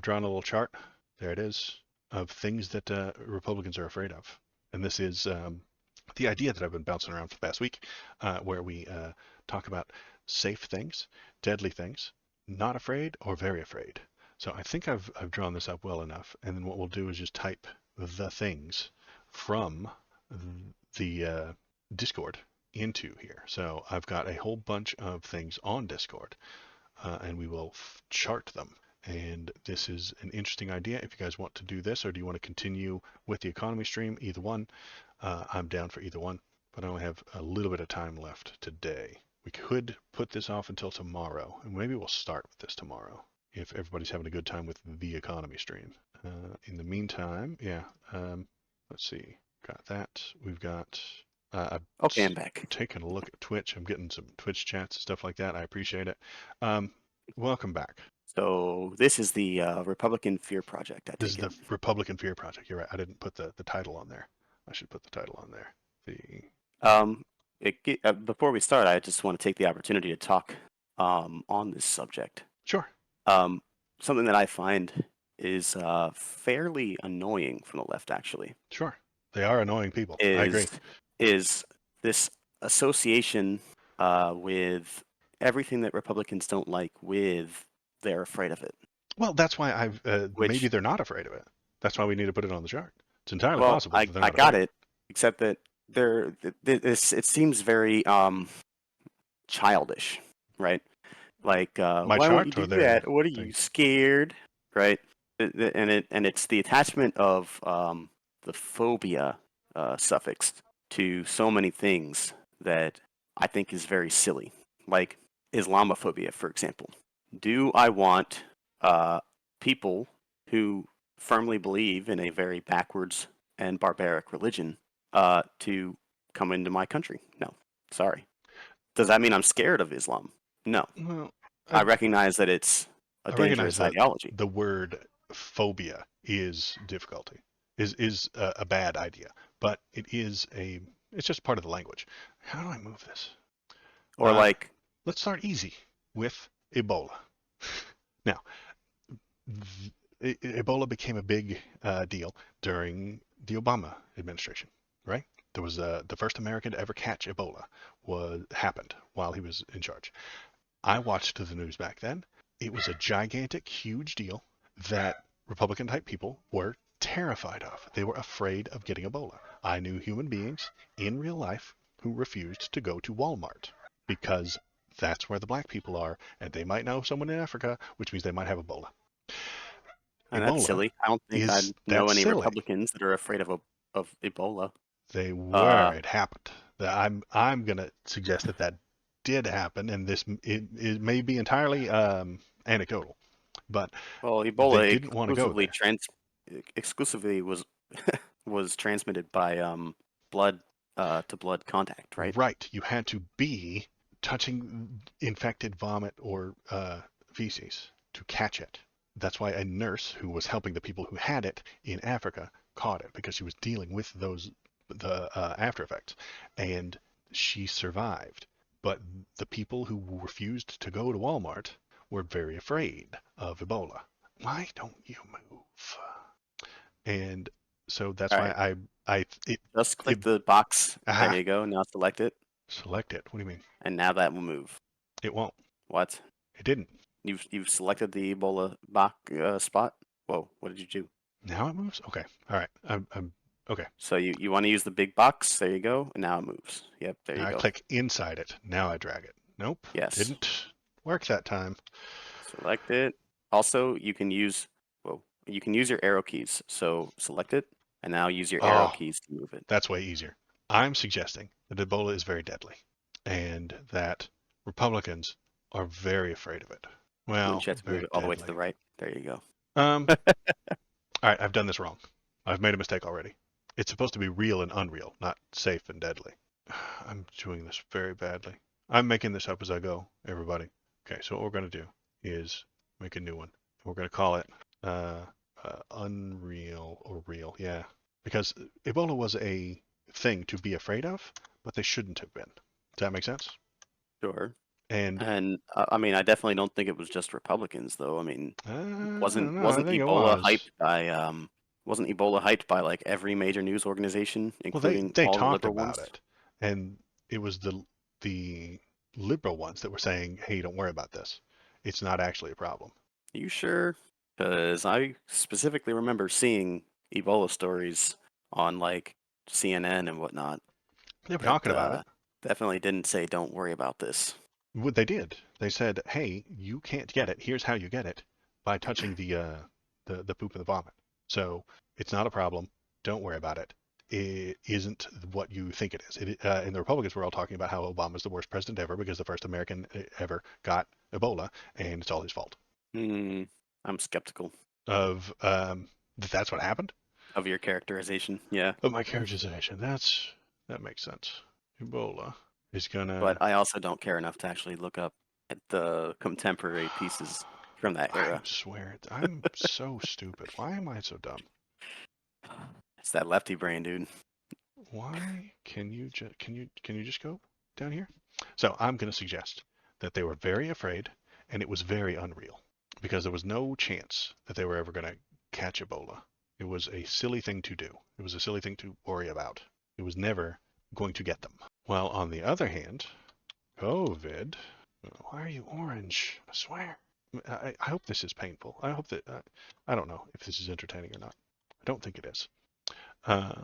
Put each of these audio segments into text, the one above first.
I've drawn a little chart. There it is of things that Republicans are afraid of, and this is the idea that I've been bouncing around for the past week, where we talk about safe things, deadly things, not afraid, or very afraid. So I think I've drawn this up well enough, and then what we'll do is just type the things from the Discord into here. So I've got a whole bunch of things on Discord, and we will chart them. And this is an interesting idea. If you guys want to do this, or do you want to continue with the economy stream, either one, I'm down for either one. But I only have a little bit of time left today. We could put this off until tomorrow, and maybe we'll start with this tomorrow if everybody's having a good time with the economy stream. In the meantime, yeah, let's see. Got that. We've got. I've Okay, I'm back. taken a look at Twitch. I'm getting some Twitch chats and stuff like that. I appreciate it. Welcome back. So this is the Republican Fear Project, I This is take it. the Republican Fear Project. You're right. I didn't put the title on there. I should put the title on there. Before we start, I just want to take the opportunity to talk on this subject. Sure. Something that I find is fairly annoying from the left, actually. Sure. They are annoying people. I agree. Is this association with everything that Republicans don't like with they're afraid of it. Well, that's why maybe they're not afraid of it. That's why we need to put it on the chart. It's entirely possible that they're I not got afraid. it, except that it seems very childish, right? Like, My why won't you chart or do their that? What are you scared, right? And it's the attachment of the phobia suffix to so many things that I think is very silly, like Islamophobia, for example. Do I want people who firmly believe in a very backwards and barbaric religion to come into my country? No, sorry. Does that mean I'm scared of Islam? No. Well, I recognize that it's a I recognize dangerous that ideology. the word phobia is difficulty, is a bad idea, but it's just part of the language. How do I move this? Or like, Let's start easy with Ebola. Now, Ebola became a big deal during the Obama administration, right? There was the first American to ever catch Ebola happened while he was in charge. I watched the news back then. It was a gigantic, huge deal that Republican type people were terrified of. They were afraid of getting Ebola. I knew human beings in real life who refused to go to Walmart because that's where the black people are, and they might know someone in Africa, which means they might have Ebola. and that's Ebola silly. I don't think I know that's any silly. Republicans that are afraid of Ebola. They were. Uh, It happened. I'm gonna suggest that did happen, and it may be entirely anecdotal, but well, they Ebola didn't want to go there. exclusively was was transmitted by blood to blood contact, right? Right. You had to be touching infected vomit or feces to catch it. That's why a nurse who was helping the people who had it in Africa caught it because she was dealing with the after effects, and she survived. But the people who refused to go to Walmart were very afraid of Ebola. Why don't you move? And so that's All why right. Just click it the box. There aha you go. Now select it, select it. What do you mean? and now that will move. It won't. What? It didn't. You've selected the Ebola box spot. Whoa! What did you do? Now it moves. Okay. All right. I'm okay. So you want to use the big box? There you go. And now it moves. Yep. There Now you I go. click inside it. Now I drag it. Nope. Yes. Didn't work that time. Select it. Also, you can use your arrow keys. So select it, and now use your arrow Oh, keys to move it. that's way easier. I'm suggesting that Ebola is very deadly and that Republicans are very afraid of it. Wouldn't Well, you have to move very it all the way to deadly. the right? There you go. All right, I've done this wrong. I've made a mistake already. It's supposed to be real and unreal, not safe and deadly. I'm doing this very badly. I'm making this up as I go, everybody. Okay, so what we're going to do is make a new one. We're going to call it Unreal or Real, yeah. Because Ebola was a thing to be afraid of, but they shouldn't have been. Does that make sense? Sure. And And I mean, I definitely don't think it was just Republicans, though. I mean, wasn't no, I wasn't think it Ebola was. hyped by like every major news organization, Well, including they all the talked liberal about ones? it, and it was the liberal ones that were saying, "Hey, don't worry about this. It's not actually a problem." You sure? Because I specifically remember seeing Ebola stories on like CNN and whatnot They were that talking about it. definitely didn't say "Don't worry about this." What they did, they said, "Hey, you can't get it. Here's how you get it by touching the poop and the vomit. So it's not a problem. Don't worry about it. It isn't what you think it is." And the Republicans were all talking about how Obama's the worst president ever because the first American ever got Ebola, and it's all his fault. Hmm, I'm skeptical Of that's what happened. of your characterization. Yeah. Of my characterization, that makes sense. Ebola is But gonna. I also don't care enough to actually look up at the contemporary pieces from that I era. swear, I'm so stupid. Why am I so dumb? It's that lefty brain, dude. Why can you just go down here? So I'm going to suggest that they were very afraid and it was very unreal because there was no chance that they were ever going to catch Ebola. It was a silly thing to do. It was a silly thing to worry about. It was never going to get them. While on the other hand, COVID. Why are you orange? I swear. I hope this is painful. I hope that I don't know if this is entertaining or not. I don't think it is. Uh,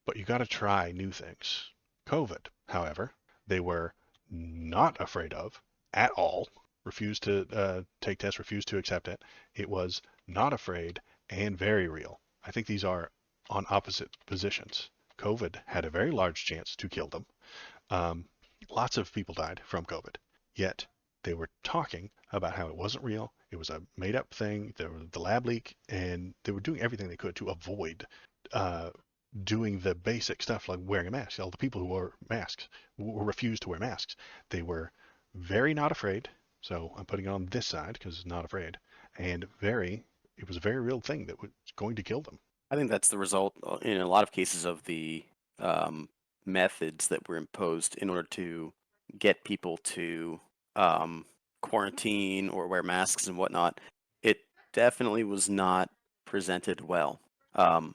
but you got to try new things. COVID, however, they were not afraid of at all. Refused to take tests, refused to accept it. It was not afraid and very real. I think these are on opposite positions. COVID had a very large chance to kill them. Um, Lots of people died from COVID, yet they were talking about how it wasn't real. It was a made up thing. There was the lab leak, and they were doing everything they could to avoid uh, doing the basic stuff like wearing a mask. All the people who wore masks were refused to wear masks. They were very not afraid. So I'm putting it on this side because it's not afraid, and it was a very real thing that was going to kill them. I think that's the result in a lot of cases of the um, methods that were imposed in order to get people to um, quarantine or wear masks and whatnot. It definitely was not presented well. Um,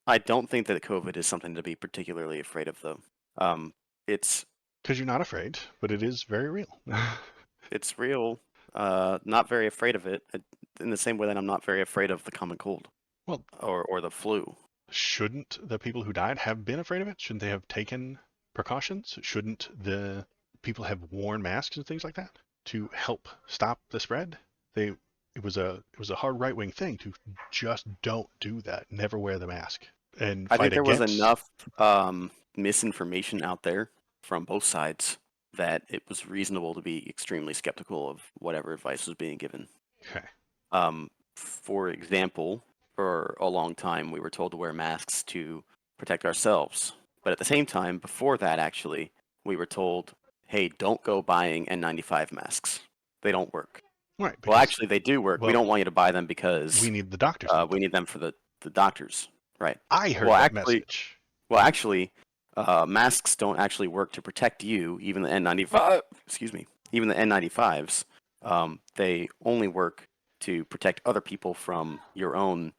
I don't think that COVID is something to be particularly afraid of, though. Um, it's Because you're not afraid, but it is very real. it's real. Not very afraid of it, in the same way that I'm not very afraid of the common cold Well, or the flu. shouldn't the people who died have been afraid of it? Shouldn't they have taken precautions? Shouldn't the people have worn masks and things like that to help stop the spread? They it was a hard right wing thing to just don't do that. Never wear the mask and I fight think there was against. enough misinformation out there from both sides that it was reasonable to be extremely skeptical of whatever advice was being given. Okay. For example, for a long time, we were told to wear masks to protect ourselves. But at the same time, before that, actually, we were told, hey, don't go buying N95 masks. They don't work. Right, Well, because actually, they do work. We well, don't want you to buy them we because need the doctors need we them. need them for the doctors. Right. I Well, heard that actually, message. well, actually, masks don't actually work to protect you. Even the N95, excuse me, even the N95s, they only work to protect other people from your own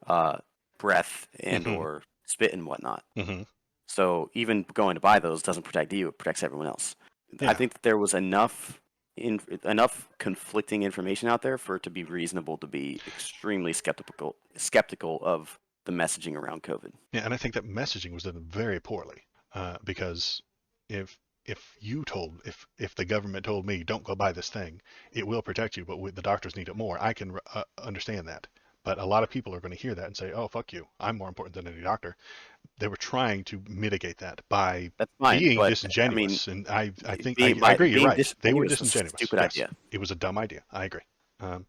uh, breath and Hmm. or spit and whatnot. Hmm. So even going to buy those doesn't protect you; it protects everyone else. I Yeah. think that there was enough conflicting information out there for it to be reasonable to be extremely skeptical of the messaging around COVID. Yeah, and I think that messaging was done very poorly because if if the government told me don't go buy this thing, it will protect you, but the doctors need it more. I can understand that, but a lot of people are going to hear that and say, "Oh, fuck you! I'm more important than any doctor." They were trying to mitigate that by That's fine, being but I mean, disingenuous, and I think being I agree. You're being right. They were disingenuous was a disingenuous. stupid Yes, idea. it was a dumb idea. I agree. Um,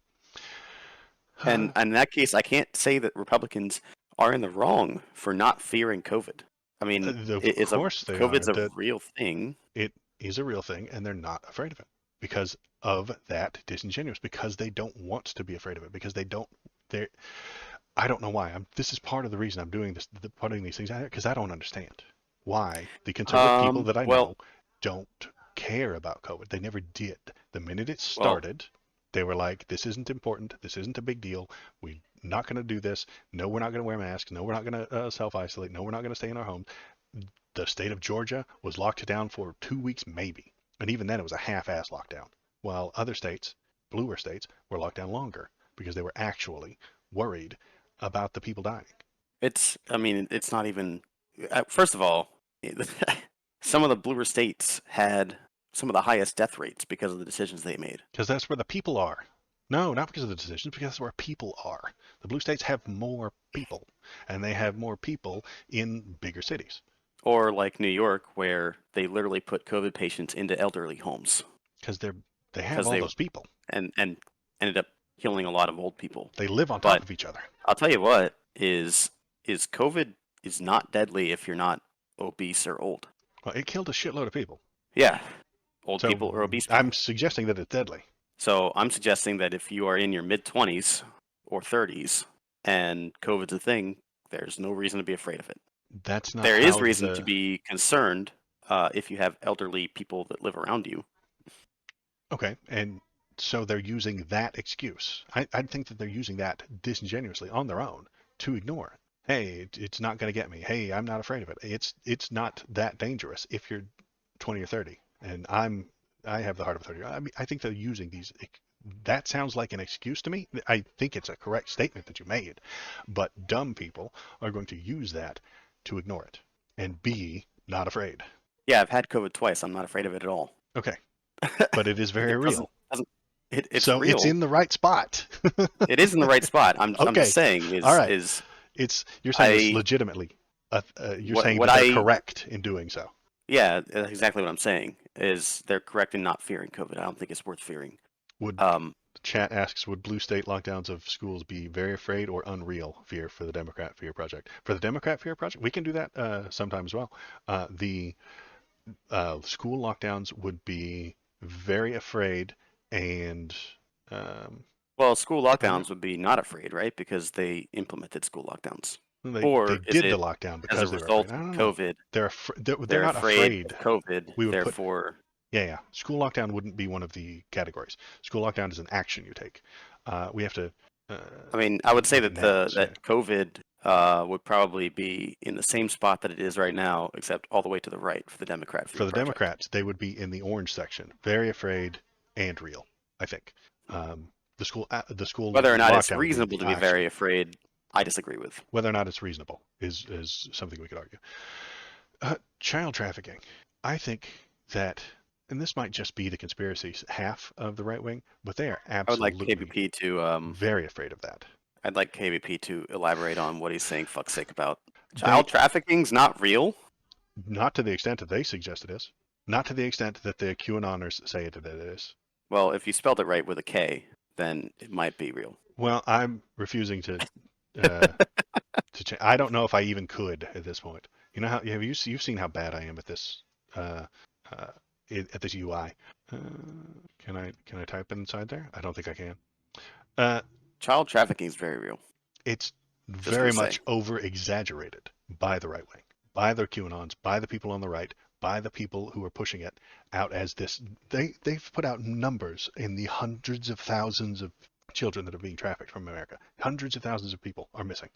And in that case, I can't say that Republicans are in the wrong for not fearing COVID. I mean, of course they are. COVID's a That real thing. it is a real thing and they're not afraid of it because of that disingenuous because they don't want to be afraid of it because they I don't know why this is part of the reason I'm doing putting these things out here because I don't understand why the conservative people that I Well, know don't care about COVID. They never did. The minute it Well, started, they were like, this isn't important. This isn't a big deal. We're not going to do this. No, we're not going to wear masks. No, we're not going to self-isolate. No, we're not going to stay in our homes. The state of Georgia was locked down for 2 weeks, maybe. And even then, it was a half-ass lockdown. While other states, bluer states, were locked down longer because they were actually worried about the people dying. I mean, it's not even. First of all, some of the bluer states had some of the highest death rates because of the decisions they made. Because that's where the people are. No, not because of the decisions, because that's where people are. The blue states have more people, and they have more people in bigger cities. Or like New York, where they literally put COVID patients into elderly homes Because they have because all they those people. and ended up killing a lot of old people. They live on top But of each other. I'll tell you what is COVID is not deadly if you're not obese or old. Well, it killed a shitload of people. Yeah, old So people or obese I'm people. suggesting that it's deadly. So I'm suggesting that if you are in your mid 20s or 30s and COVID's a thing, there's no reason to be afraid of it. That's not There is how reason to the be concerned if you have elderly people that live around you. okay, and so they're using that excuse. I think that they're using that disingenuously on their own to ignore it. Hey, it's not going to get me. Hey, I'm not afraid of it. It's not that dangerous if you're 20 or 30, and I have the heart of a 30. I mean, I think they're using these. That sounds like an excuse to me. I think it's a correct statement that you made, but dumb people are going to use that to ignore it and be not afraid. Yeah, I've had COVID twice. I'm not afraid of it at all. Okay, but it is very It real. doesn't it's So it's real. in the right spot. It is in the right spot. I'm just Okay. saying All right. is It's you're saying this I legitimately. You're what saying what that they're I correct in doing so. yeah, that's exactly what I'm saying is they're correct in not fearing COVID. I don't think it's worth fearing. Would Um, chat asks, would blue state lockdowns of schools be very afraid or unreal fear for the Democrat Fear Project? For the Democrat Fear Project, we can do that sometime as well. The school lockdowns would be very afraid and um, well, school unreal. lockdowns would be not afraid, right? Because they implemented school lockdowns. They Or is did the it lockdown as a because they were afraid. result I of don't know. COVID? They're They're not afraid afraid. of COVID, We would put therefore. Yeah, yeah. School lockdown wouldn't be one of the categories. School lockdown is an action you take. We have to uh, I mean, I would say make it that nouns. Yeah. that COVID would probably be in the same spot that it is right now, except all the way to the right for the Democrat For Fear the Project. Democrats, they would be in the orange section, very afraid and real. I think the school Whether or not it's lockdown would be reasonable the to be action. very afraid, I disagree with. Whether or not it's reasonable is something we could argue. Child trafficking. I think that, and this might just be the conspiracy half of the right wing, but they are I would like absolutely KBP to very afraid of that. I'd like KBP to elaborate on what he's saying fuck's sake about. They Child trafficking's not real? Not to the extent that they suggest it is. Not to the extent that the QAnoners say that it is. Well, if you spelled it right with a K, then it might be real. Well, I'm refusing uh, to change. I don't know if I even could at this point. You know how you've seen how bad I am at this uh, uh, at this UI. Uh, can I type it inside there? I don't think I can. Uh, Child trafficking is very real. it's Just very gonna say. much over exaggerated by the right wing, by their QAnons, by the people on the right, by the people who are pushing it out as this. They've put out numbers in the hundreds of thousands of children that are being trafficked from America. Hundreds of thousands of people are missing,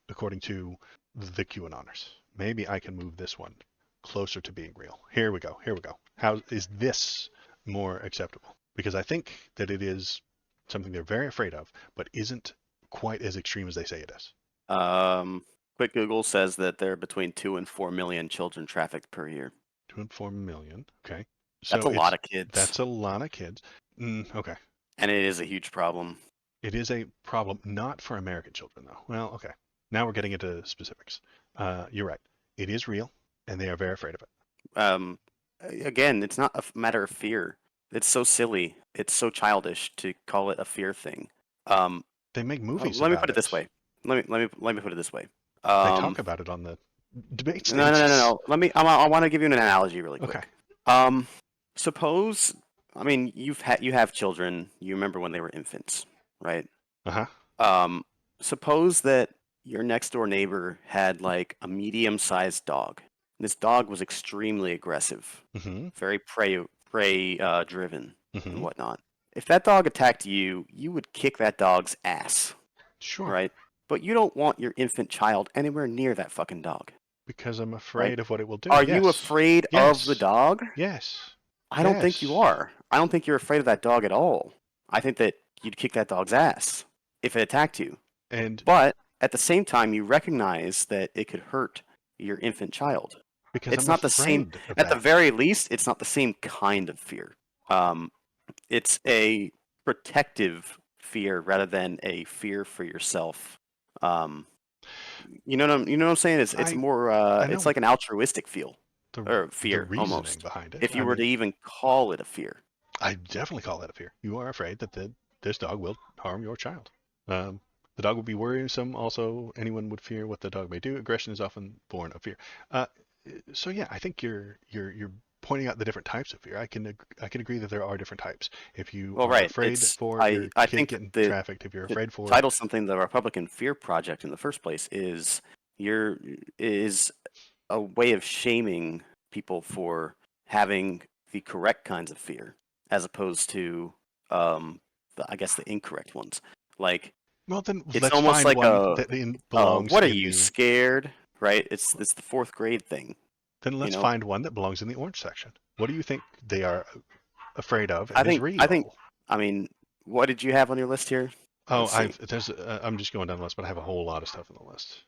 according to the QAnoners. Maybe I can move this one closer to being real. Here we go. Here we go. How is this more acceptable? Because I think that it is something they're very afraid of, but isn't quite as extreme as they say it is. Um, Quick Google says that there are between 2 and 4 million children trafficked per year. 2.4 million. Okay. That's So a lot of kids, that's a lot of kids. Okay. and it is a huge problem. It is a problem, not for American children, though. Well, okay. Now we're getting into specifics. You're right. It is real, and they are very afraid of it. Um, Again, it's not a matter of fear. It's so silly. It's so childish to call it a fear thing. Um, They make movies Let me put about it this it. way. Let me put it this way. They Um, talk about it on the debate no, no, no, no, stages. no. I want to give you an analogy really Okay. quick. Suppose, I mean, you have children. You remember when they were infants, right? Uh-huh. Um, Suppose that your next door neighbor had like a medium-sized dog. This dog was extremely aggressive, Mm-hmm. very prey driven and Mm-hmm. whatnot. If that dog attacked you, you would kick that dog's ass, Sure. right? But you don't want your infant child anywhere near that fucking dog, Because I'm right? afraid of what it will do. Are you Yes. afraid of the Yes. dog? Yes. I don't think you Yes. are. I don't think you're afraid of that dog at all. I think that you'd kick that dog's ass if it attacked you. And But at the same time, you recognize that it could hurt your infant child. because It's I'm not the same, afraid of at the that. very least, it's not the same kind of fear. Um, it's a protective fear rather than a fear for yourself. Um, you know what I'm saying? It's I more, I it's know like an altruistic feel the or the fear reasoning almost. behind it. If I you were to mean, even call it a fear. I definitely call that a fear. You are afraid that this dog will harm your child. Um, the dog would be worrisome. Also, anyone would fear what the dog may do. Aggression is often born of fear. Uh, so yeah, I think you're pointing out the different types of fear. I can agree that there are different types. If you Well, are right. afraid It's for your I kid think that getting trafficked, if you're the afraid for title something the Republican Fear Project in the first place your is a way of shaming people for having the correct kinds of fear as opposed to I guess the incorrect ones. Like well, then it's let's almost find like one a that belongs what are in you the scared? Right? It's the fourth grade thing, then you let's know. find one that belongs in the orange section. What do you think they are afraid of I and is think I think real? I mean, what did you have on your list here? Oh, Let's see. I'm just going down the list, but I have a whole lot of stuff on the list.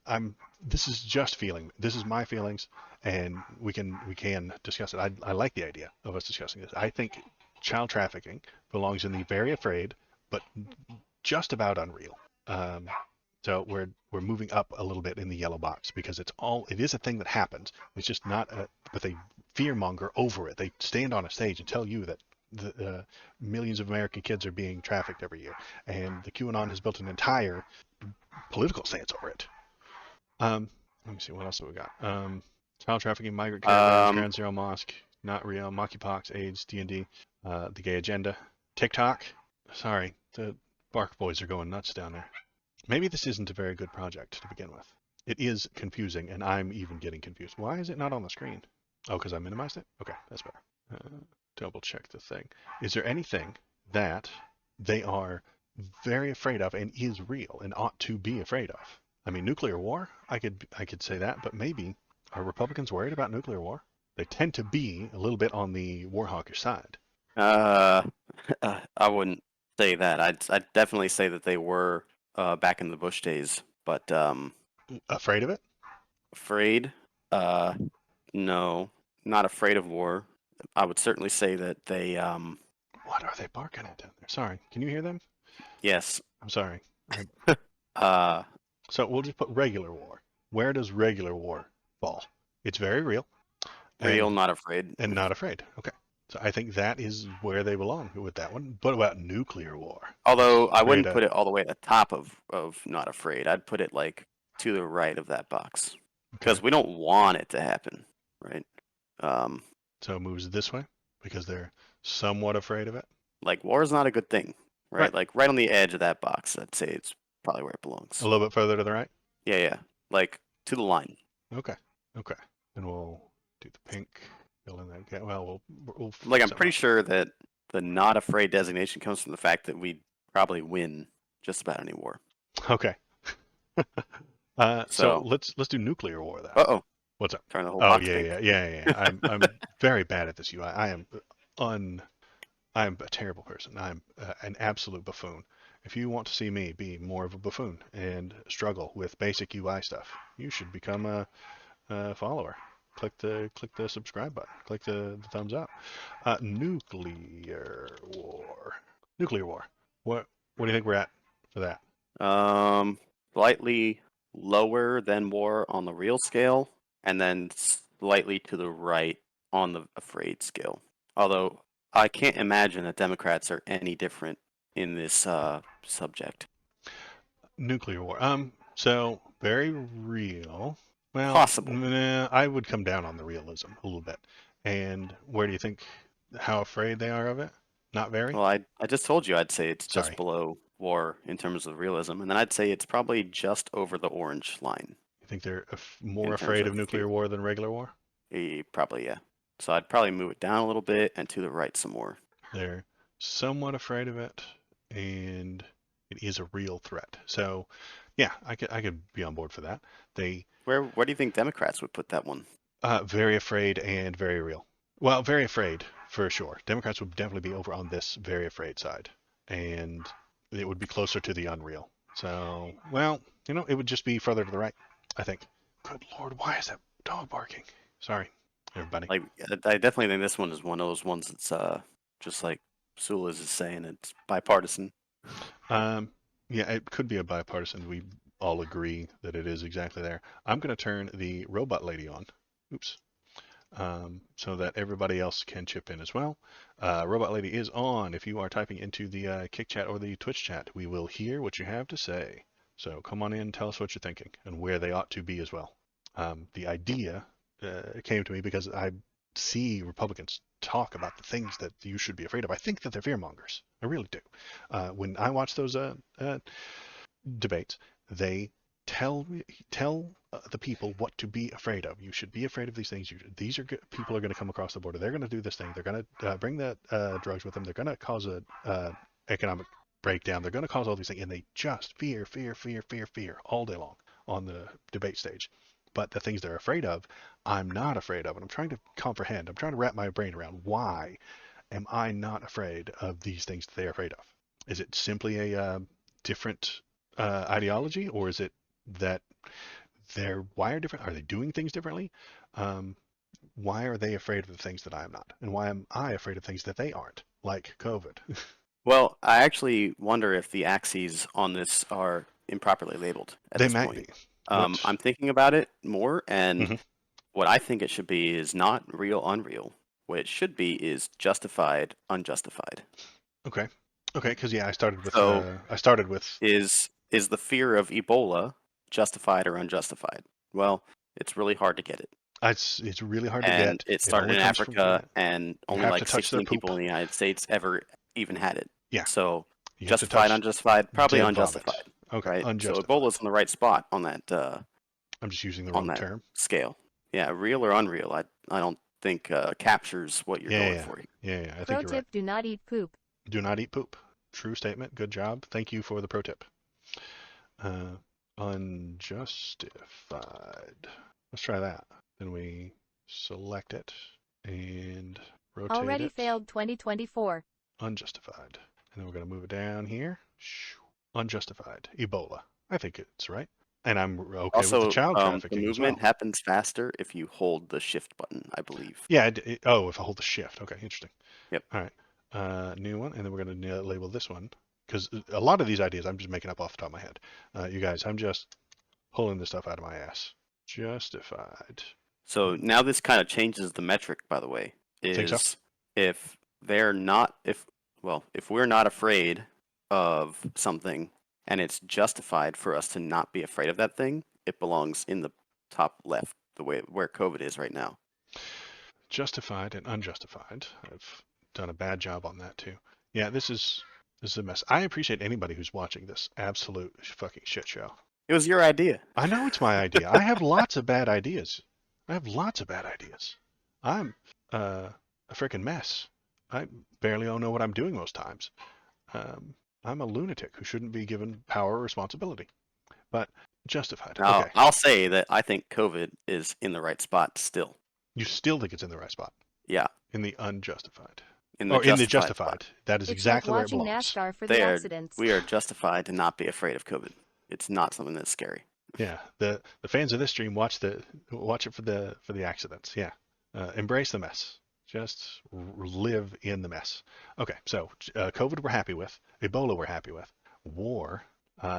I'm this is just feeling. This is my feelings, and we can discuss it. I like the idea of us discussing this. I think child trafficking belongs in the very afraid, but just about unreal. Um, so we're moving up a little bit in the yellow box because it is a thing that happens. It's just not with a fear monger over it. They stand on a stage and tell you that the millions of American kids are being trafficked every year, and the QAnon has built an entire political stance over it. Let me see what else have we got. Child trafficking, migrant caravans, Um, Ground Zero Mosque, not real, monkeypox, AIDS, D&D, the gay agenda, TikTok. Sorry, the Bark Boys are going nuts down there. Maybe this isn't a very good project to begin with. It is confusing, and I'm even getting confused. Why is it not on the screen? Oh, because I minimized it? Okay, that's better. Double check the thing. Is there anything that they are very afraid of and is real and ought to be afraid of? I mean, nuclear war, I could say that, but maybe are Republicans worried about nuclear war? They tend to be a little bit on the war hawkish side. uh, I wouldn't say that. I'd definitely say that they were back in the Bush days, but Afraid of it? afraid. Uh, no, not afraid of war. I would certainly say that they What are they barking at down there? Sorry, can you hear them? yes. I'm sorry. Uh, So we'll just put regular war. Where does regular war fall? It's very real real, and not afraid. not afraid. Okay. So I think that is where they belong with that one. What about nuclear war? Although I Ready wouldn't to put it all the way at the top of not afraid. I'd put it like to the right of that box okay. because we don't want it to happen, right? Um, So it moves this way because they're somewhat afraid of it. like war is not a good thing, Right. right? Like right on the edge of that box, I'd say it's probably where it A belongs. little bit further to the right. Yeah, yeah, like to the line. Okay. Okay. And we'll do the pink. Fill in that gap. Well, we'll Like I'm somehow. pretty sure that the not afraid designation comes from the fact that we probably win just about any war. Okay. So So, let's do nuclear war then. uh-oh, What's up? turn the whole Oh box yeah, pink. yeah, yeah, yeah. Yeah. I'm very bad at this UI. Un I'm a terrible person. I'm an absolute buffoon. If you want to see me be more of a buffoon and struggle with basic UI stuff, you should become a follower. Click the subscribe button. Click the thumbs up. Nuclear war. Nuclear war. What do you think we're at for that? Um, Slightly lower than war on the real scale, and then slightly to the right on the afraid scale. Although I can't imagine that Democrats are any different in this subject. Nuclear war. So very real. Well, Possible. nah, I would come down on the realism a little bit. And where do you think how afraid they are of it? Not very? Well, I just told you I'd say it's just Sorry. below war in terms of realism, and then I'd say it's probably just over the orange line. You Think they're more in terms afraid of of nuclear fear. war than regular war? Probably, yeah. So I'd probably move it down a little bit and to the right some more. They're somewhat afraid of it, and it is a real threat. So, yeah, I could be on board for that. They Where do you think Democrats would put that one? very afraid and very real. Well, very afraid for sure. Democrats would definitely be over on this very afraid side, and it would be closer to the unreal. So, well, it would just be further to the right, I think. Good Lord, why is that dog barking? Sorry, everybody. Like, I definitely think this one is one of those ones that's just like Sulas is saying, it's bipartisan. Um, yeah, it could be a bipartisan. We all agree that it is exactly there. I'm going to turn the robot lady on. Oops. So that everybody else can chip in as well. Robot Lady is on. If you are typing into the Kick Chat or the Twitch chat, we will hear what you have to say. So come on in, tell us what you're thinking and where they ought to be as well. The idea came to me because I see Republicans talk about the things that you should be afraid of. I think that they're fearmongers. I really do. When I watch those debates, they tell the people what to be afraid of. You should be afraid of these things. These are people are going to come across the border. They're going to do this thing. They're going to bring the drugs with them. They're going to cause a economic breakdown. They're going to cause all these things, and they just fear, fear, fear, fear, fear all day long on the debate stage. But the things they're afraid of, I'm not afraid of, and I'm trying to comprehend. I'm trying to wrap my brain around why am I not afraid of these things that they're afraid of? Is it simply a different ideology, or is it that they're wired different? Are they doing things differently? Um, why are they afraid of the things that I am not? And why am I afraid of things that they aren't, like COVID? Well, I actually wonder if the axes on this are improperly labeled at They this might point. be. What? I'm thinking about it more, and Hmm. what I think it should be is not real, unreal. What it should be is justified, unjustified. Okay. Okay. Because yeah, So I started with is the fear of Ebola justified or unjustified? Well, it's really hard to get it. it's really hard to And get. it It started only in comes from Africa, and you only have to like touch their 16 poop. people in the United States ever even had it. Yeah, So you have to justified, touch unjustified, probably dead vomit. unjustified, Okay, right? So Ebola's unjustified. on the right spot I'm just using the on wrong that term. scale. Yeah, real or unreal, I don't think captures what you're Yeah, going yeah, for here. yeah, yeah. I think Pro you're right. tip: do not eat poop. Do not eat poop. True statement. Good job. Thank you for the pro tip. Uh, unjustified. Let's try that. Then we select it and rotate Already it. failed 2024. Unjustified. And then we're going to move it down here. Unjustified. Ebola. I think it's right. And I'm okay with the Also, child the trafficking as movement well. happens faster if you hold the shift button, I believe. Yeah. Oh, if I hold the shift. Okay, interesting. Yep. All right. New one. And then we're going to label this one. Because a lot of these ideas I'm just making up off the top of my head. You guys, I'm just pulling this stuff out of my ass. Justified. So now this kind of changes the metric, by the way, Think so? is if they're not, if we're not afraid of something and it's justified for us to not be afraid of that thing, it belongs in the top left, the way where COVID is right now. Justified and unjustified. I've done a bad job on that too. Yeah, this is a mess. I appreciate anybody who's watching this absolute fucking shit show. It was your idea. I know it's my idea. I have lots of bad ideas. I have lots of bad ideas. I'm a freaking mess. I barely know what I'm doing most times. Um, I'm a lunatic who shouldn't be given power or responsibility. But justified. Now, Okay. I'll say that I think COVID is in the right spot still. You still think it's in the right spot. Yeah, In the unjustified. in the Or in the justified spot. justified. That is It's like exactly where it watching belongs. NASCAR for the accidents. We are justified to not be afraid of COVID. It's not something that's scary. Yeah. The fans of this stream watch it for the accidents. Yeah. Embrace the mess. Just live in the mess. Okay, so COVID we're happy with. Ebola we're happy with. War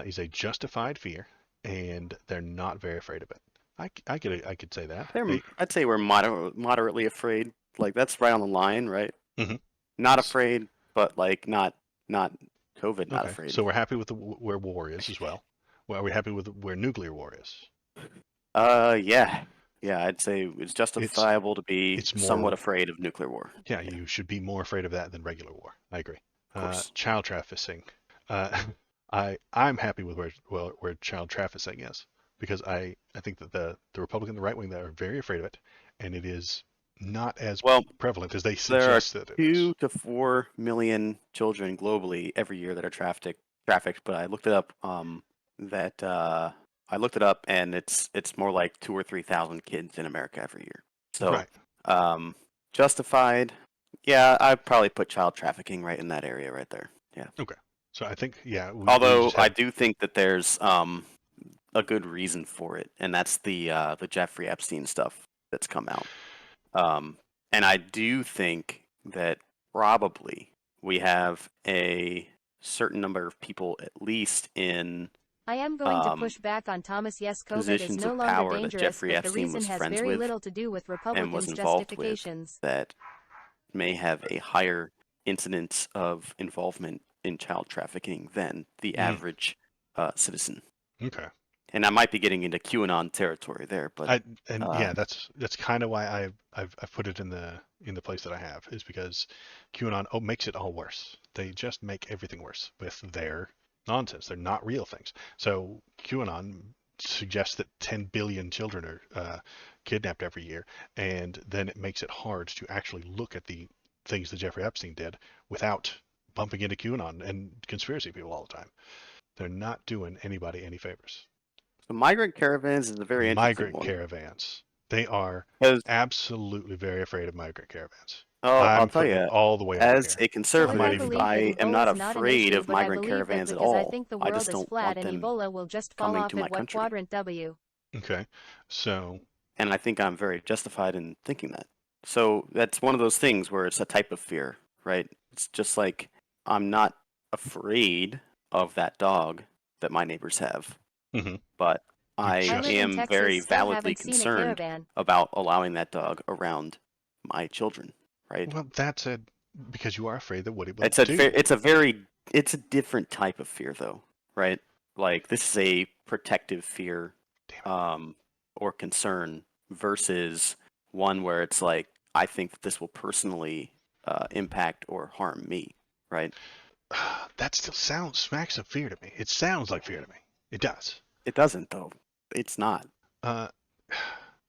is a justified fear, and they're not very afraid of it. I could say that. I'd say we're moderately afraid. Like that's right on the line, right? Mhm. Not afraid, but like not COVID, not Okay, afraid. so we're happy with where war is as well. Well, are we happy with where nuclear war is? Yeah, yeah. I'd say it's It's justifiable to be it's somewhat more. afraid of nuclear war. Yeah, Yeah, you should be more afraid of that than regular war. I agree. of course. Child trafficking. Uh, I'm happy with where child trafficking is. because I think that the Republican, the right wing, that are very afraid of it, and it is not as Well, prevalent as they there are suggest that it is. 2 to 4 million children globally every year that are trafficked. But I looked it up. I looked it up, and it's more like 2 or 3,000 kids in America every year. So, Right. um, justified. Yeah, I'd probably put child trafficking right in that area right there. Yeah. Okay. So I think, yeah, we Although just I have. do think that there's a good reason for it, and that's the Jeffrey Epstein stuff that's come out. Um, and I do think that probably we have a certain number of people, at least in I am going to push back on Thomas. Yes, COVID is positions no of longer power that dangerous, Jeffrey but the Epstein reason was has friends very with little to do with and was Republicans' involved with justifications. that may have a higher incidence of involvement in child trafficking than the average citizen. Okay. And I might be getting into QAnon territory there, but Yeah, that's kind of why I've put it in the place that I have, is because QAnon makes it all worse. They just make everything worse with their nonsense. They're not real things. So QAnon suggests that 10 billion children are kidnapped every year, and then it makes it hard to actually look at the things that Jeffrey Epstein did without bumping into QAnon and conspiracy people all the time. They're not doing anybody any favors. so migrant caravans is a very interesting Migrant one. caravans. They are Because, absolutely very afraid of migrant caravans. oh, I'll I'm tell putting it you, all the way over as here. a Join, I Might conservative, even be. believe that I am Ebola not is not an afraid issue, of but I migrant believe that caravans at because I all. think the I world just is don't flat want and them Ebola will just fall coming off to my at what country. quadrant W. Okay. So, And I think I'm very justified in thinking that. So that's one of those things where it's a type of fear, right? It's just like I'm not afraid of that dog that my neighbors have, mhm, but you I I live just. in am Texas, very still validly haven't seen a concerned caravan. about allowing that dog around my children, right? Well, that's it. Because you are afraid that what it will It's a do. it's a different type of fear though, right? Like this is a protective fear Damn or concern versus one where it's like I think that this will personally impact or harm me, right? it. That still smacks of fear to me. It sounds like fear to me. It does. It doesn't though. It's not. Uh,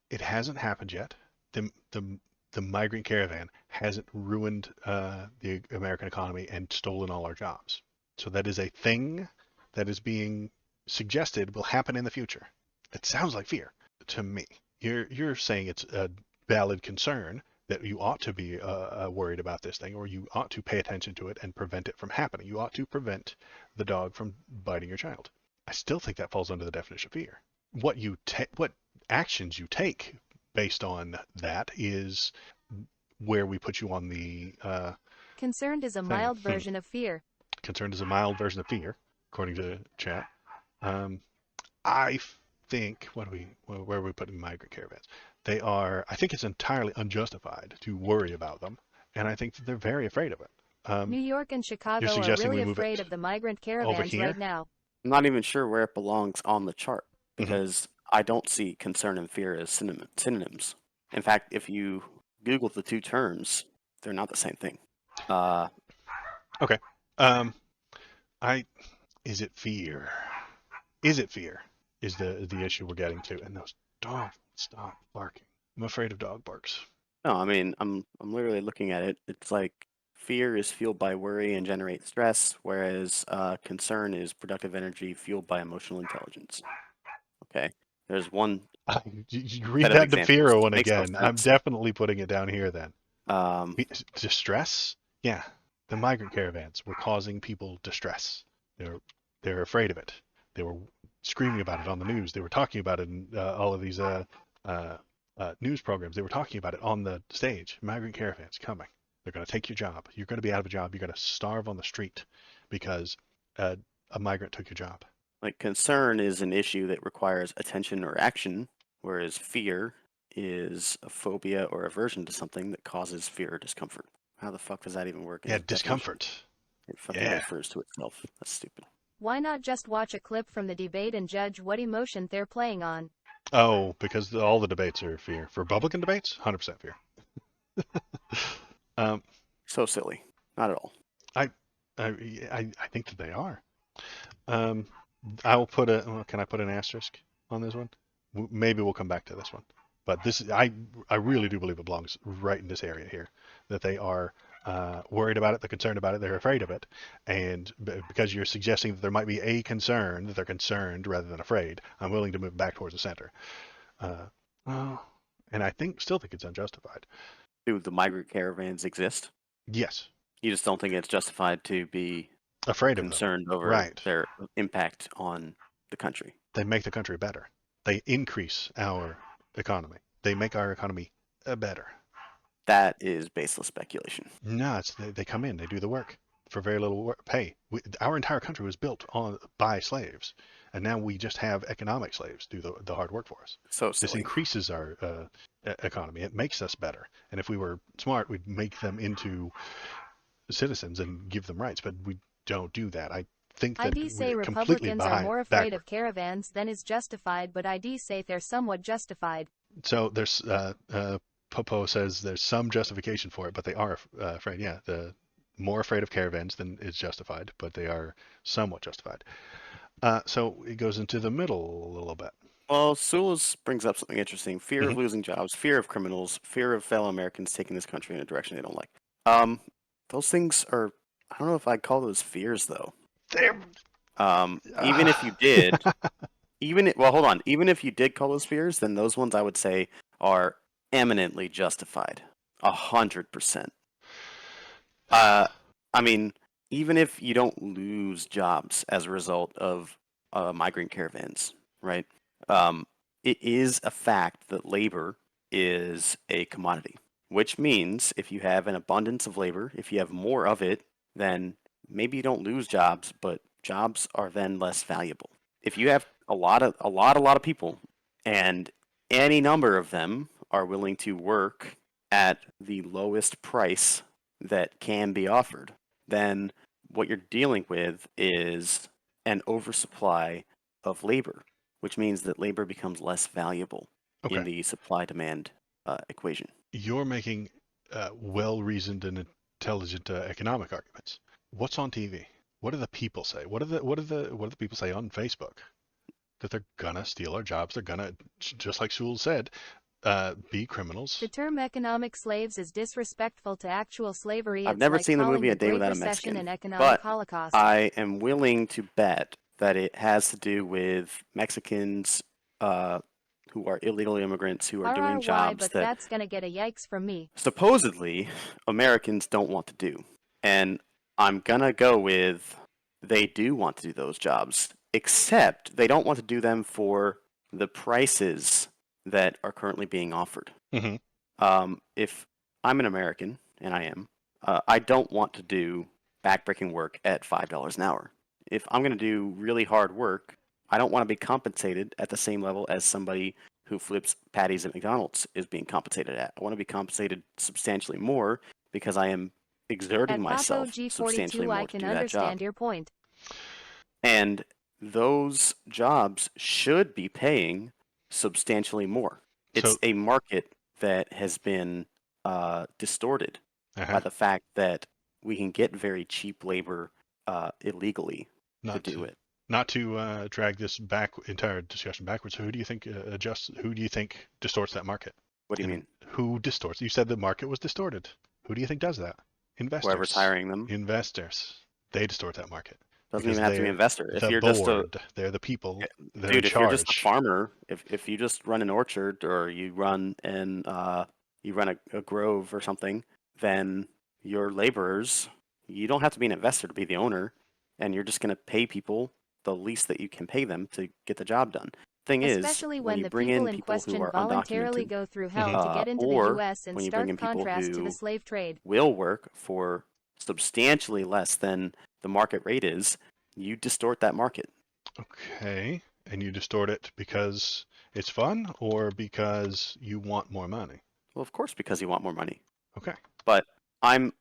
it hasn't happened yet. The migrant caravan hasn't ruined the American economy and stolen all our jobs. So that is a thing that is being suggested will happen in the future. It sounds like fear to me. You're saying it's a valid concern that you ought to be worried about this thing, or you ought to pay attention to it and prevent it from happening. You ought to prevent the dog from biting your child. I still think that falls under the definition of fear. What actions you take based on that is where we put you on the Concerned is a thing. mild version of fear. Concerned is a mild version of fear, according to chat. Um, I think where are we putting migrant caravans? They are. I think it's entirely unjustified to worry about them, and I think that they're very afraid of it. New York and You're Chicago are suggesting really we move afraid it of the migrant over caravans right here? now. I'm not even sure where it belongs on the chart Hmm. because I don't see concern and fear as synonyms. In fact, if you Google the two terms, they're not the same thing. Okay. Um, I is it fear? Is it fear? Is the issue we're getting to? And those dogs stop barking. I'm afraid of dog barks. No, I mean I'm literally looking at it. It's like fear is fueled by worry and generates stress, whereas concern is productive energy fueled by emotional intelligence. Okay, there's one You set read of that examples. DeFiro one Makes no again. I'm sense. definitely putting it down here then. Um, Distress? Yeah, the migrant caravans were causing people distress. They're they're afraid of it. They were screaming about it on the news. They were talking about it in all of these uh, news programs. They were talking about it on the stage. Migrant caravans coming. They're going to take your job. You're going to be out of a job. You're going to starve on the street because a migrant took your job. like concern is an issue that requires attention or action, whereas fear is a phobia or aversion to something that causes fear or discomfort. How the fuck does that even work Yeah, as a definition? discomfort. It fucking Yeah. refers to itself. That's stupid. Why not just watch a clip from the debate and judge what emotion they're playing on? Oh, because all the debates are fear. For Republican debates, 100% fear. um, So silly. Not at all. I, I think that they are. Um, I will put a. Well, can I put an asterisk on this one. Maybe we'll come back to this one. But I really do believe it belongs right in this area here. That they are worried about it, they're concerned about it, they're afraid of it, and because you're suggesting that there might be a concern, that they're concerned rather than afraid, I'm willing to move back towards the center. And I still think it's unjustified. Do the migrant caravans exist? Yes. You just don't think it's justified to be Afraid of them. concerned over Right. their impact on the country. They make the country better. They increase our economy. They make our economy better. That is baseless speculation. No, they come in, they do the work for very little pay. Our entire country was built by slaves, and now we just have economic slaves do the hard work for us. So This silly. increases our economy. It makes us better. And if we were smart, we'd make them into citizens and give them rights, but we don't do that. I think that ID say we're completely Republicans are more afraid backward. of caravans than is justified, but ID say they're somewhat justified. So there's Popo says there's some justification for it, but they are afraid. Yeah, the more afraid of caravans than is justified, but they are somewhat justified. So it goes into the middle a little bit. Well, Sulis brings up something interesting: fear of Mhm. losing jobs, fear of criminals, fear of fellow Americans taking this country in a direction they don't like. Those things are, I don't know if I'd call those fears though. They're- Even if you did, well, hold on. Even if you did call those fears, then those ones I would say are eminently justified, 100%. I mean, even if you don't lose jobs as a result of migrant caravans, right? It is a fact that labor is a commodity, which means if you have an abundance of labor, if you have more of it, then maybe you don't lose jobs, but jobs are then less valuable. If you have a lot of people, and any number of them are willing to work at the lowest price that can be offered, then what you're dealing with is an oversupply of labor, which means that labor becomes less valuable in Okay. the supply-demand equation. You're making well-reasoned and intelligent economic arguments. What's on TV? What do the people say? What do the people say on Facebook? That they're gonna steal our jobs. They're gonna, just like Sewell said, be criminals. The term economic slaves is disrespectful to actual slavery. I've It's never like seen the calling movie A the Day Great Without a Recession Mexican, an economic but holocaust. I am willing to bet that it has to do with Mexicans who are illegal immigrants who are doing RRY, jobs but that that's gonna get a yikes from me. supposedly Americans don't want to do. And I'm gonna go with they do want to do those jobs, except they don't want to do them for the prices that are currently being offered. Mm-hmm. If I'm an American, and I am, I don't want to do backbreaking work at $5 an hour. If I'm going to do really hard work, I don't want to be compensated at the same level as somebody who flips patties at McDonald's is being compensated at. I want to be compensated substantially more because I am exerting At myself Papo substantially G42, I more to can do that job. understand your point. And those jobs should be paying substantially more. It's So, a market that has been distorted by the fact that we can get very cheap labor illegally to do it. not to drag this entire discussion backwards. Who do you think Who do you think distorts that market? What do you And mean? who distorts? You said the market was distorted. Who do you think does that? Investors. Whoever's hiring them Investors. They distort that market. doesn't Because even have to be an they're investor. If the you're just a board. They're the people. They're in dude, if you're just a charge. farmer, if you just run an orchard or you run a grove or something, then your laborers, you don't have to be an investor to be the owner, and you're just going to pay people the least that you can pay them to get the job done. Thing is, Especially when when you the bring people in in people who question are voluntarily undocumented, go through hell to get into the or U.S. in when you bring in stark people contrast to who the slave trade. will work for substantially less than the market rate is, you distort that market. Okay. And you distort it because it's fun or because you want more money? Well, of course, because you want more money. Okay. But I'm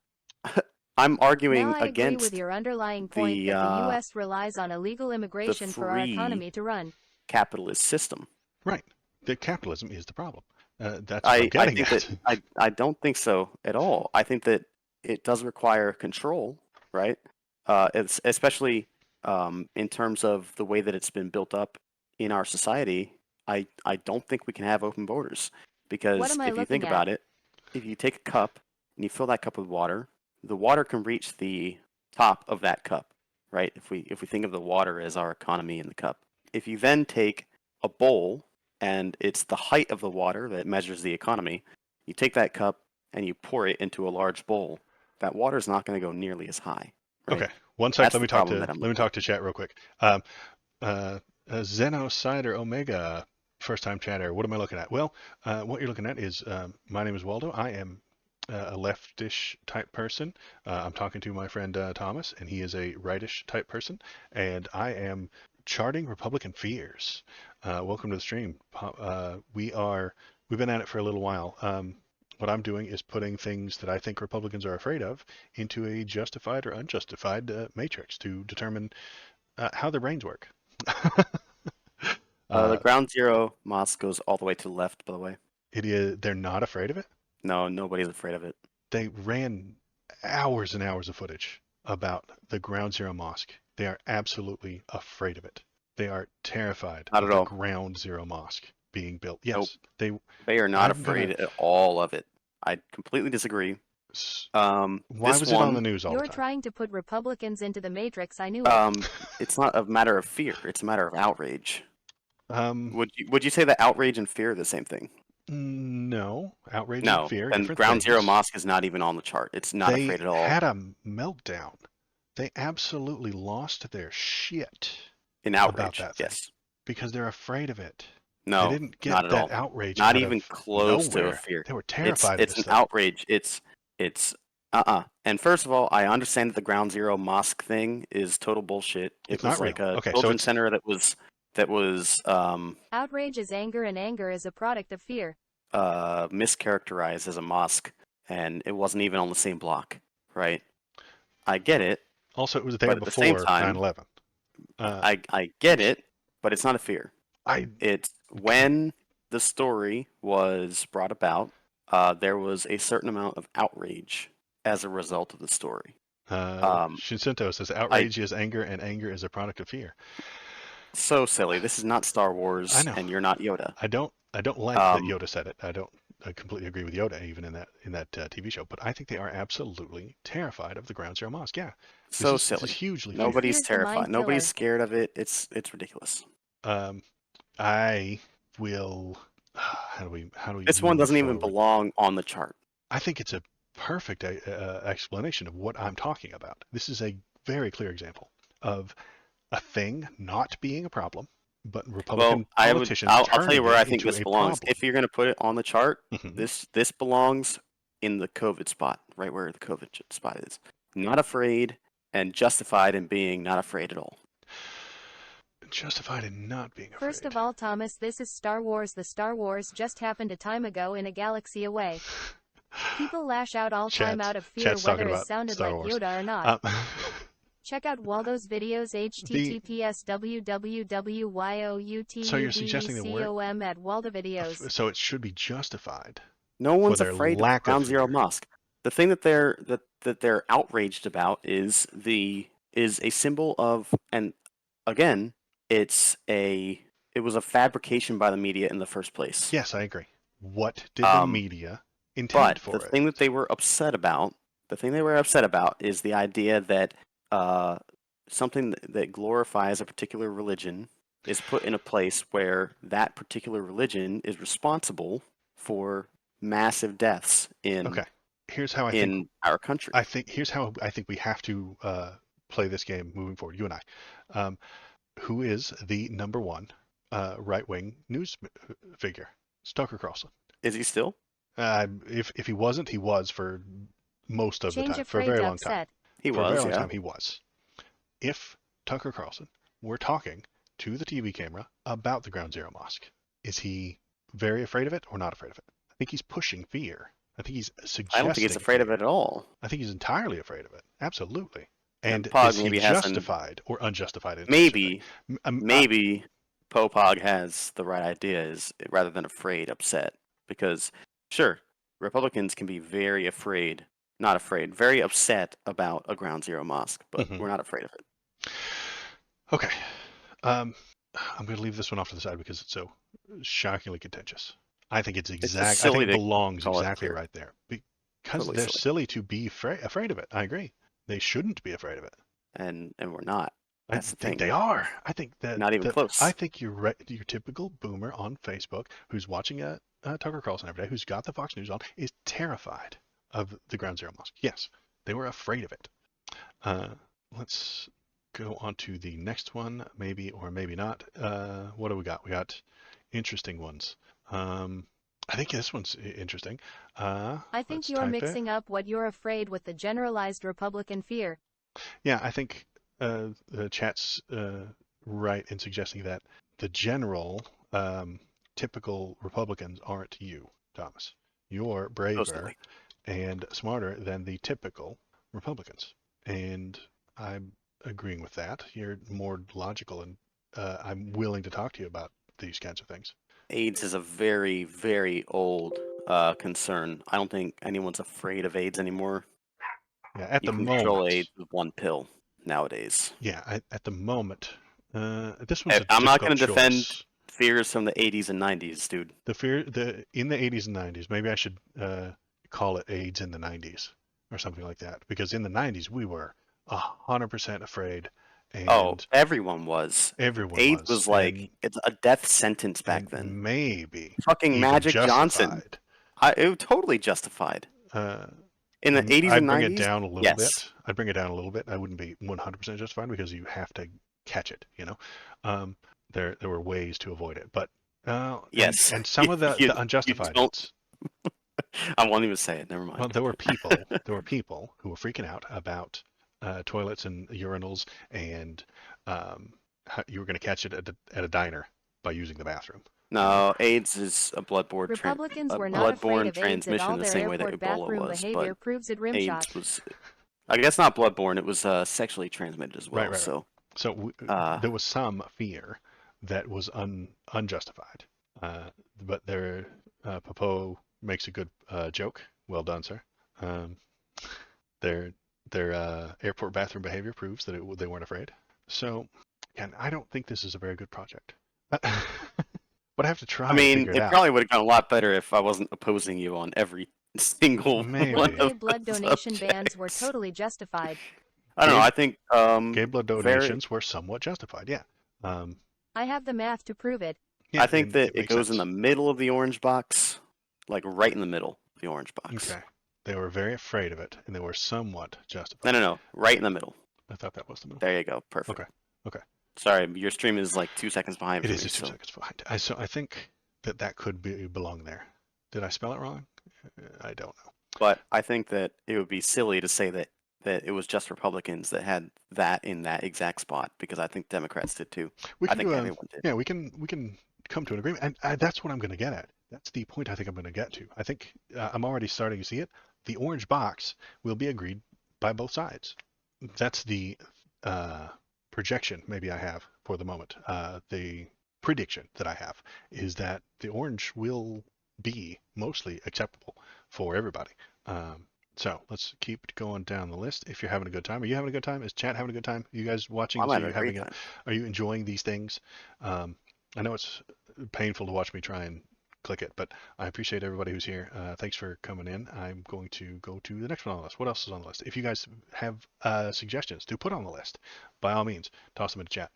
I'm arguing Now I agree with against your underlying point that the U.S. relies on illegal the immigration for our free economy to run. capitalist system. Right. The capitalism is the problem. That's what I'm I getting think that at. I don't think so at all. I think that it does require control, right? It's especially in terms of the way that it's been built up in our society. I don't think we can have open borders What because am I if you think looking about at? it, if you take a cup and you fill that cup with water, the water can reach the top of that cup, right? If we think of the water as our economy in the cup. If you then take a bowl and it's the height of the water that measures the economy, you take that cup and you pour it into a large bowl, that water is not going to go nearly as high, right? Okay, one sec. That's the problem that I'm Let me looking at. talk to chat real quick. Zeno Cider Omega, first time chatter. What am I looking at? Well, what you're looking at is my name is Waldo. I am a leftish type person. I'm talking to my friend Thomas, and he is a rightish type person. And I am charting Republican fears. Welcome to the stream. We've been at it for a little while. What I'm doing is putting things that I think Republicans are afraid of into a justified or unjustified matrix to determine how their brains work. The uh, ground zero mosque goes all the way to the left, by the way. they're not afraid of it. No, nobody's afraid of it. They ran hours and hours of footage about the Ground Zero Mosque. They are absolutely afraid of it. They are terrified Not of at the all. Ground Zero Mosque being built. Nope. Yes, They are not I'm gonna. afraid at all of it. I completely disagree. Why This was it on one, the news all the You're time? trying to put Republicans into the matrix. I knew it. it's not a matter of fear. It's a matter of outrage. Um, Would you say that outrage and fear are the same thing? no, outrage and No. fear, Then different Ground Zero things. Mosque is not even on the chart. It's not They afraid at all. had a meltdown. They absolutely lost their shit In about outrage, that thing yes. because they're afraid of it. They No, didn't not get at that all. outrage Not out even of close to a nowhere. fear. They were It's terrified of it's this an thing. outrage. It's And first of all, I understand that the Ground Zero Mosque thing is total bullshit. It It's was not like real. a Okay, so children's it's center that was Outrage is anger, and anger is a product of fear. mischaracterized as a mosque, and it wasn't even on the same block, right? I get it, also it was there but at the same before time, 9/11. Uh, I get it, but it's not a fear. I It's when the story was brought about, there was a certain amount of outrage as a result of the story. Shinsinto says I outrage is anger and anger is a product of fear. So silly. This is not Star I Wars, know. and you're not Yoda. I don't like that Um, Yoda said it. I completely agree with Yoda even in that TV show. But I think they are absolutely terrified of the Ground Zero Mosque. Yeah, so this is silly. hugely And feared. Nobody's fear's the terrified. mind Nobody's killer. scared of it. It's ridiculous. Um, I will. How do we This one move doesn't even forward? belong on the chart. I think it's a perfect explanation of what I'm talking about. This is a very clear example of a thing not being a problem, but Well, Republican politicians I'll tell you turning where it I think into this a belongs. problem. If you're going to put it on the chart, Mhm. this belongs in the COVID spot, right where the COVID spot is. Not afraid and justified in being not afraid at all. Justified in not being First afraid. of all, Thomas, this is Star Wars. The Star Wars just happened a time ago in a galaxy away. People lash out all time out of fear, Chat's talking whether it about sounded Star like Wars. Yoda or not. Um, Check out Waldo's videos, the https so you're suggesting that we're www.youtubecom at Waldo videos. so it should be justified No for one's their afraid of the lack of Ground Zero fear. Mosque. The thing that they're outraged about is a symbol of, and again, it was a fabrication by the media in the first place. Yes, I agree. What did the Um, media intend but the for thing that it? they were upset about, is the idea that uh, something that glorifies a particular religion is put in a place where that particular religion is responsible for massive deaths Okay. Here's how in our country. here's how I think we have to play this game moving forward. You and I. Who is the number one right-wing news figure? It's Tucker Carlson. Is he still? If he wasn't, he was for most of the Change time, for a afraid very to long time. upset. He For a very was, long yeah. time, he was. If Tucker Carlson were talking to the TV camera about the Ground Zero Mosque, is he very afraid of it or not afraid of it? I think he's pushing fear. I think he's I don't think he's suggesting afraid of it fear. at all. I think he's entirely afraid of it. Absolutely. And And Pog is he maybe has an justified or unjustified in such a thing? maybe maybe Popog has the right idea is rather than afraid, upset. Because sure, Republicans can be very afraid, not afraid, very upset about a Ground Zero Mosque, but Mhm. we're not afraid of it. Okay. Um, I'm going to leave this one off to the side because it's so shockingly contentious. I think it's It's just I think silly it to belongs call it exactly fear. right there because Totally they're silly. silly to be afraid of it. I agree. They shouldn't be afraid of it. And we're not. I That's the think thing. they are. I think that Not even I close. think your typical boomer on Facebook who's watching Tucker Carlson every day, who's got the Fox News on, is terrified of the Ground Zero mosque. Yes, they were afraid of it. Uh, let's go on to the next one, maybe or maybe not. What do we got? We got interesting ones. I think this one's interesting. I think Let's you're type it. mixing up what you're afraid with the generalized Republican fear. Yeah, I think the chat's right in suggesting that the general, typical Republicans aren't you, Thomas. You're braver Supposedly. and smarter than the typical Republicans. And I'm agreeing with that. You're more logical, and I'm willing to talk to you about these kinds of things. AIDS is a very, very old concern. I don't think anyone's afraid of AIDS anymore. Yeah, at You the can control moment, AIDS with one pill nowadays. yeah, at the moment, this one's a I'm not difficult going to defend choice. fears from the 80s and 90s, dude. The in the 80s and 90s, maybe I should call it AIDS in the 90s or something like that, because in the 90s we were 100% afraid, Oh, and everyone was. everyone AIDS was, was like, it's a death sentence back and then. maybe Fucking even Magic Johnson. justified. It was totally justified. Uh, In the 80s I'd and bring it 90s, down a little yes. bit. I'd bring it down a little bit. I wouldn't be 100% justified because you have to catch it, you know. Um, there were ways to avoid it, but Yes. and some of You, the you unjustified don't. ones. I won't even say it. Never Well, mind. there were people who were freaking out about toilets and urinals, and how you were going to catch it at a diner by using the bathroom. You know, No, AIDS is a Republicans were not afraid bloodborne of AIDS at transmission all. the Their same way that airport Ebola bathroom was, but behavior proves it AIDS rimshot. was, I guess not bloodborne. It was sexually transmitted as right, well. right, right. So, So uh, there was some fear that was unjustified, uh, but there, Popo makes a good joke. Well done, sir. Um, their airport bathroom behavior proves that they weren't afraid. So, and I don't think this is a very good project. but I have to I try to mean, figure it it out. probably would have gone a lot better if I wasn't opposing you on every single one What Maybe of gay the blood donation bans were subjects. totally justified. I don't know. gay I think gay blood very. donations were somewhat justified. Yeah, um, I have the math to prove it. I yeah, think and that it it makes goes in the sense. middle of the orange box, like right in the middle of the orange box. Okay, they were very afraid of it, and they were somewhat No, no, justified. no, right in the middle. I thought that was the middle. There you go. Perfect. Okay, okay. Sorry, your stream is like 2 seconds behind It for is me, just two so. seconds behind. So I think that could belong there. Did I spell it wrong? I don't know. But I think that it would be silly to say that it was just Republicans that had that in that exact spot because I think Democrats did too. We I can think do a everyone did. yeah. We can come to an agreement, and that's what I'm going to get at. That's the point I think I'm going to get to. I think I'm already starting to see it. The orange box will be agreed by both sides. That's the uh, projection maybe I have for the moment. The prediction that I have is that the orange will be mostly acceptable for everybody. Um, so let's keep going down the list. If you're having a good time, are you having a good time? Is chat having a good time? You guys watching I'm this? having a great time. Are you enjoying these things? Um, I know it's painful to watch me try and click it, but I appreciate everybody who's here. Thanks for coming in. I'm going to go to the next one on the list. What else is on the list? If you guys have suggestions to put on the list, by all means, toss them in the chat.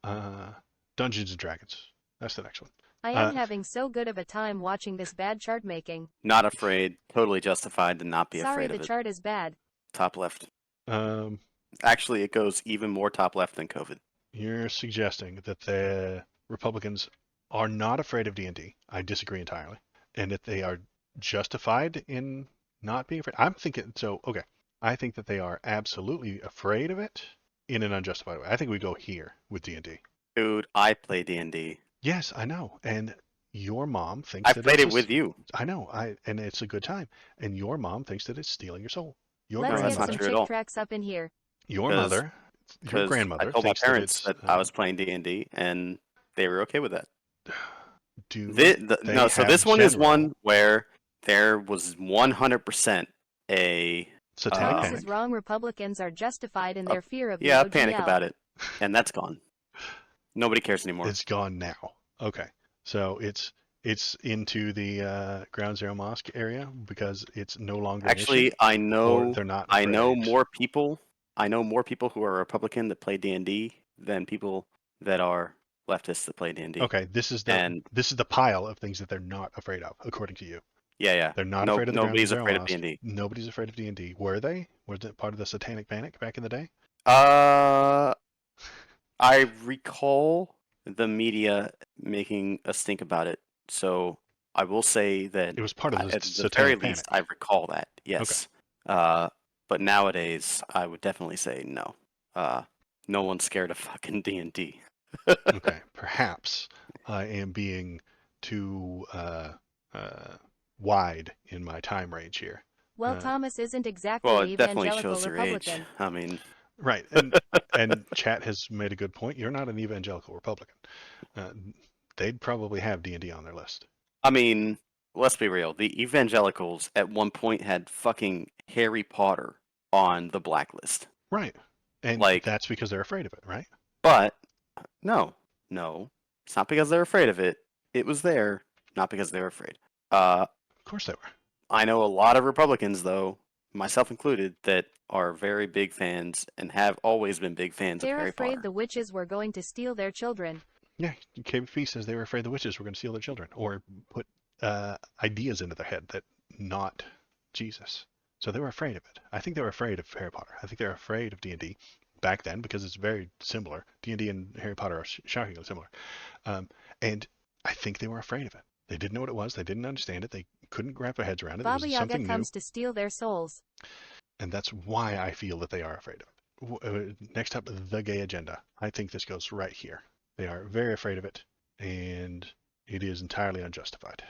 Uh, Dungeons and Dragons. That's the next one. I am having so good of a time watching this bad chart making. Not afraid. Totally justified to not be Sorry, afraid the of it. chart is bad. Top left. Um, Actually, it goes even more top left than COVID. you're suggesting that the Republicans are not afraid of D&D. I disagree entirely, and that they are justified in not being afraid. I'm thinking so. Okay, I think that they are absolutely afraid of it in an unjustified way. I think we go here with D&D. Dude, I play D&D. Yes, I know, and your mom thinks I've that played it's it with you. I know, and it's a good time, and your mom thinks that it's stealing your soul. Your Let's No, that's get not some grandmother, true at chick all. tracks up in here. your Because mother, your because I grandmother told my thinks that parents it's. that I was playing D&D and they were okay with that. Do they No, so have this one is general one where there was 100% a satanic Thomas panic? is wrong. Republicans are justified in their fear of the yeah, a panic OGL. about it, and that's gone. Nobody cares anymore. It's gone now. Okay, so it's into the Ground Zero Mosque area because it's no longer an issue, Actually, I or know they're not I know afraid. more people. I know more people who are Republican that play D&D than people that are leftists that play D&D. Okay, And this is the pile of things that they're not afraid of, according to you. yeah. They're not No, afraid of the Ground nobody's Zero afraid of Mosque. D&D. Nobody's afraid of D&D. Were they? Was it part of the Satanic Panic back in the day? Uh, I recall the media making a stink about it, so I will say that It was part of the at the very Satanic least, I Panic. recall that. Okay. Yes. But nowadays, I would definitely say no. Uh, no one's scared of fucking D&D. Okay. Perhaps I am being too uh, wide in my time range here. Well, Uh, Thomas isn't exactly Well, an it definitely evangelical shows your age. Republican. I mean, right. And Chat has made a good point. You're not an evangelical Republican. Uh, they'd probably have D&D on their list. I mean, let's be real. The evangelicals at one point had fucking Harry Potter on the blacklist. Right. And Like, that's because they're afraid of it, right? but no, it's not because they're afraid of it. It was there, not because they were afraid. Of course they were. I know a lot of Republicans, though, myself included, that are very big fans and have always been big fans of They're Harry afraid Potter. the witches were going to steal their children. Yeah, KBP says they were afraid the witches were going to steal their children or put ideas into their head that not Jesus. So they were afraid of it. I think they were afraid of Harry Potter. I think they were afraid of D&D back then because it's very similar. D&D and Harry Potter are shockingly similar. And I think they were afraid of it. They didn't know what it was. They didn't understand it. They couldn't wrap their heads around it. It Baba was Yaga something new. comes to steal their souls. And that's why I feel that they are afraid of it. Next up, the gay agenda. I think this goes right here. They are very afraid of it, and it is entirely unjustified.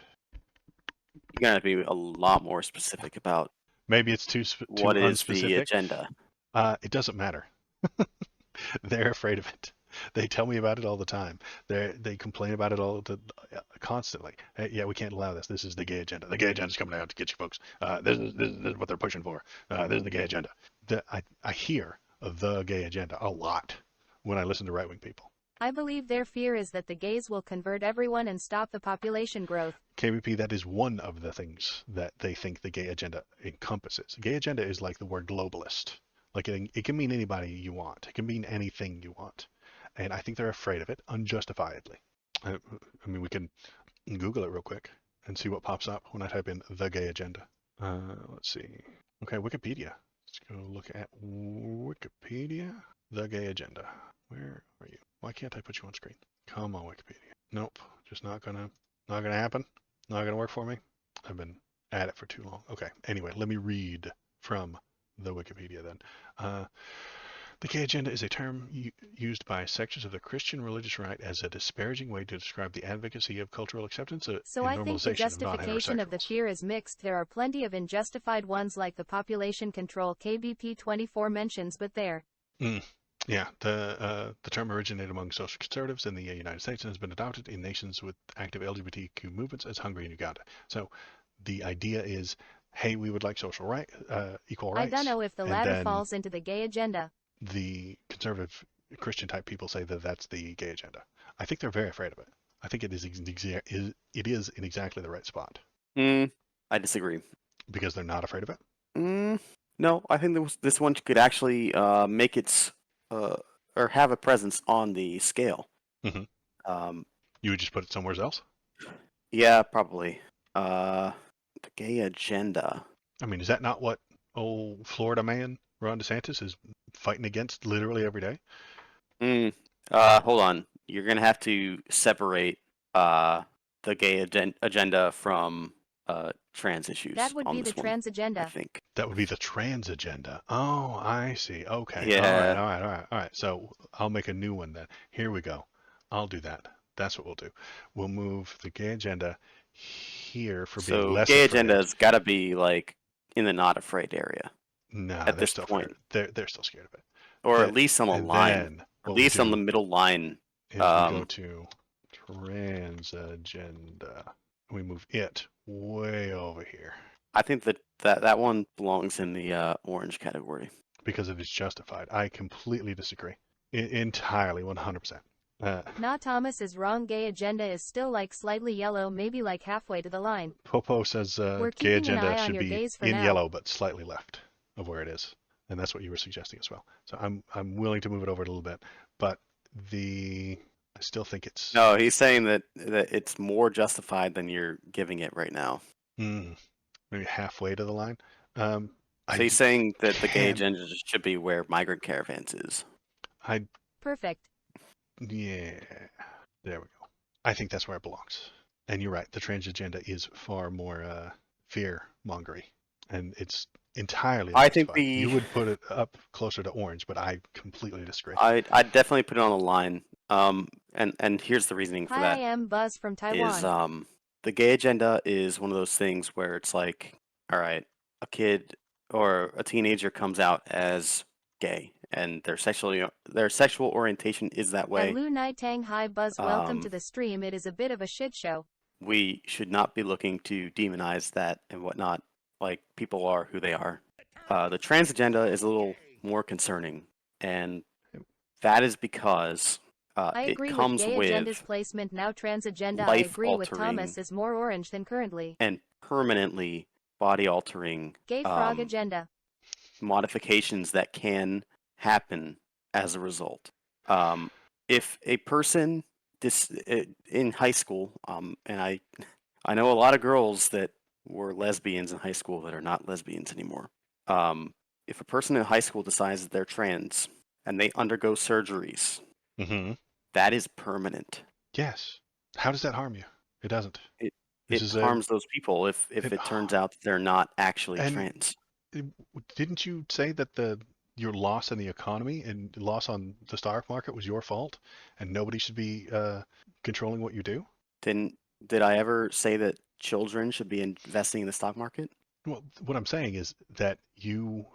You're gonna have to be a lot more specific about Maybe it's too what is the unspecific. agenda. It doesn't matter. They're afraid of it. They tell me about it all the time. They complain about it constantly. Hey, yeah, we can't allow this. This is the gay agenda. The gay agenda is coming out to get you folks. This is what they're pushing for. This is the gay agenda. I hear the gay agenda a lot when I listen to right-wing people. I believe their fear is that the gays will convert everyone and stop the population growth. KBP, that is one of the things that they think the gay agenda encompasses. Gay agenda is like the word globalist. Like it can mean anybody you want. It can mean anything you want. And I think they're afraid of it unjustifiably. I mean, we can Google it real quick and see what pops up when I type in the gay agenda. Let's see. Okay, Wikipedia. Let's go look at Wikipedia. The gay agenda. Where are you? Why can't I put you on screen? Come on, Wikipedia. Nope, just not gonna happen. Not gonna work for me. I've been at it for too long. Okay. Anyway, let me read from the Wikipedia then. The gay agenda is a term used by sections of the Christian religious right as a disparaging way to describe the advocacy of cultural acceptance So and I think the normalization of justification of the non-heterosexuals. fear is mixed. There are plenty of unjustified ones like the population control KBP 24 mentions, but there. Yeah, the term originated among social conservatives in the United States and has been adopted in nations with active LGBTQ movements as Hungary and Uganda. So the idea is, hey, we would like equal rights. I don't know if the and latter then falls into the gay agenda. The conservative Christian type people say that that's the gay agenda. I think they're very afraid of it. I think it is in exactly the right spot I disagree. because they're not afraid of it. No, I think this one could actually make its or have a presence on the scale. Mm-hmm. You would just put it somewhere else? Yeah, probably. The gay agenda. I mean, is that not what old Florida man Ron DeSantis is fighting against literally every day? Hold on. You're gonna have to separate the gay agenda from trans issues. That would on be this the one, trans agenda. I think. That would be the trans agenda. Oh, I see. Okay. Yeah. All right. So I'll make a new one then. Here we go. I'll do that. That's what we'll do. We'll move the gay agenda here for being So less gay afraid. agenda's got to be like in the not afraid area. Nah, at they're this still point, they're still scared of it. or at least on the And line, then at what we least on do the middle line. is we go to trans agenda. We move it way over here I think that one belongs in the orange category. because it is justified. I completely disagree. Entirely, 100%. Nah, Thomas is wrong. Gay agenda is still like slightly yellow, maybe like halfway to the line. Popo says We're gay keeping an agenda eye on should your be gays for in now. yellow, but slightly left of where it is, and that's what you were suggesting as well. So I'm willing to move it over a little bit, but I still think it's No, he's saying that it's more justified than you're giving it right now. maybe halfway to the line. So he's saying that the gay can agenda should be where migrant caravans is. Perfect. Yeah, there we go. I think that's where it belongs. And you're right. The trans agenda is far more fear mongery, and it's entirely I think unjustified. You would put it up closer to orange, but I completely disagree. I'd definitely put it on the line. And here's the reasoning for Hi, that. I am Buzz from Taiwan. Is the gay agenda is one of those things where it's like, all right, a kid or a teenager comes out as gay and their sexual orientation is that way. Lu Nai Tang, hi Buzz, welcome Um, to the stream. It is a bit of a shit show. we should not be looking to demonize that and whatnot. Like, people are who they are. The trans agenda is a little more concerning, and that is because I it agree with comes gay agenda's with placement. Now trans agenda, I agree with life-altering Thomas, is more orange than currently. and permanently body-altering Gay frog agenda. modifications that can happen as a result. If a person in high school, and I know a lot of girls that were lesbians in high school that are not lesbians anymore. If a person in high school decides that they're trans and they undergo surgeries, Mm-hmm. that is permanent. Yes. How does that harm you? It doesn't. It harms those people if it turns out that they're not actually and trans. Didn't you say that your loss in the economy and loss on the stock market was your fault, and nobody should be controlling what you do? Did I ever say that children should be investing in the stock market? Well, what I'm saying is that you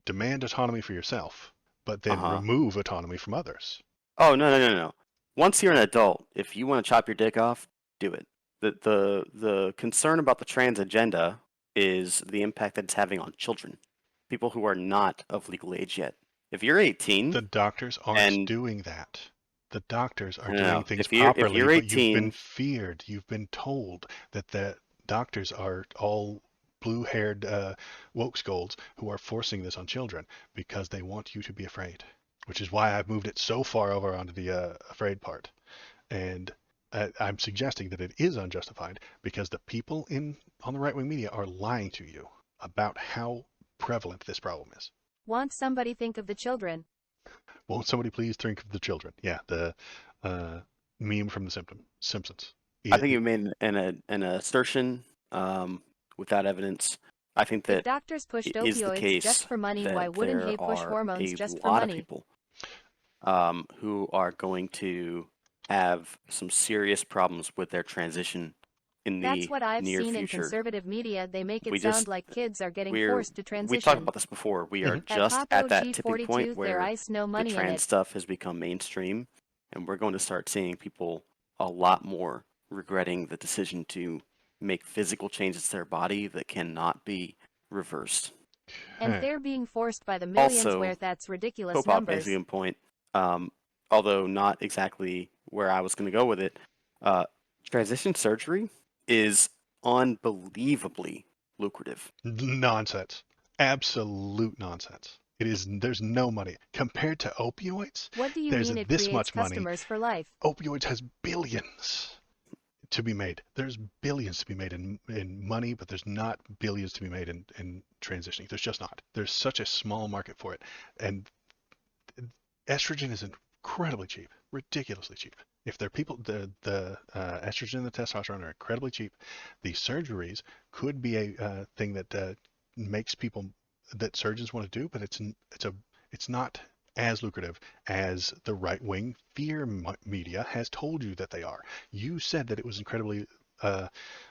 demand autonomy for yourself, but then remove autonomy from others. Oh, no. Once you're an adult, if you want to chop your dick off, do it. The concern about the trans agenda is the impact that it's having on children, people who are not of legal age yet. If you're 18, the doctors aren't doing that. The doctors are doing things properly, if you're 18, but you've been feared. You've been told that the doctors are all blue-haired woke scolds who are forcing this on children because they want you to be afraid, which is why I've moved it so far over onto the afraid part. And I'm suggesting that it is unjustified because the people on the right-wing media are lying to you about how prevalent this problem is. Want somebody think of the children? Won't somebody please think of the children? Yeah, the meme from the Simpsons. I think you made an assertion without evidence. I think that if doctors pushed opioids just for money, why wouldn't they push hormones just for money? There are a lot of people who are going to have some serious problems with their transition in the near future. That's what I've seen in conservative media. They make it sound like kids are getting forced to transition. We talked about this before. We are just at that tipping point where the trans stuff has become mainstream, and we're going to start seeing people a lot more regretting the decision to make physical changes to their body that cannot be reversed. And they're being forced by the millions also, where that's ridiculous numbers. Pop makes a good point, although not exactly where I was going to go with it. Transition surgery is unbelievably lucrative. Nonsense. Absolute nonsense. It is. There's no money compared to opioids. What do you mean it this creates much customers money. For life? Opioids has billions to be made. There's billions to be made in money, but there's not billions to be made in transitioning. There's just not. There's such a small market for it, and estrogen is incredibly cheap, ridiculously cheap. If they're people, the estrogen and the testosterone are incredibly cheap. The surgeries could be a thing that makes people that surgeons want to do, but it's not as lucrative as the right-wing fear media has told you that they are. You said that it was incredibly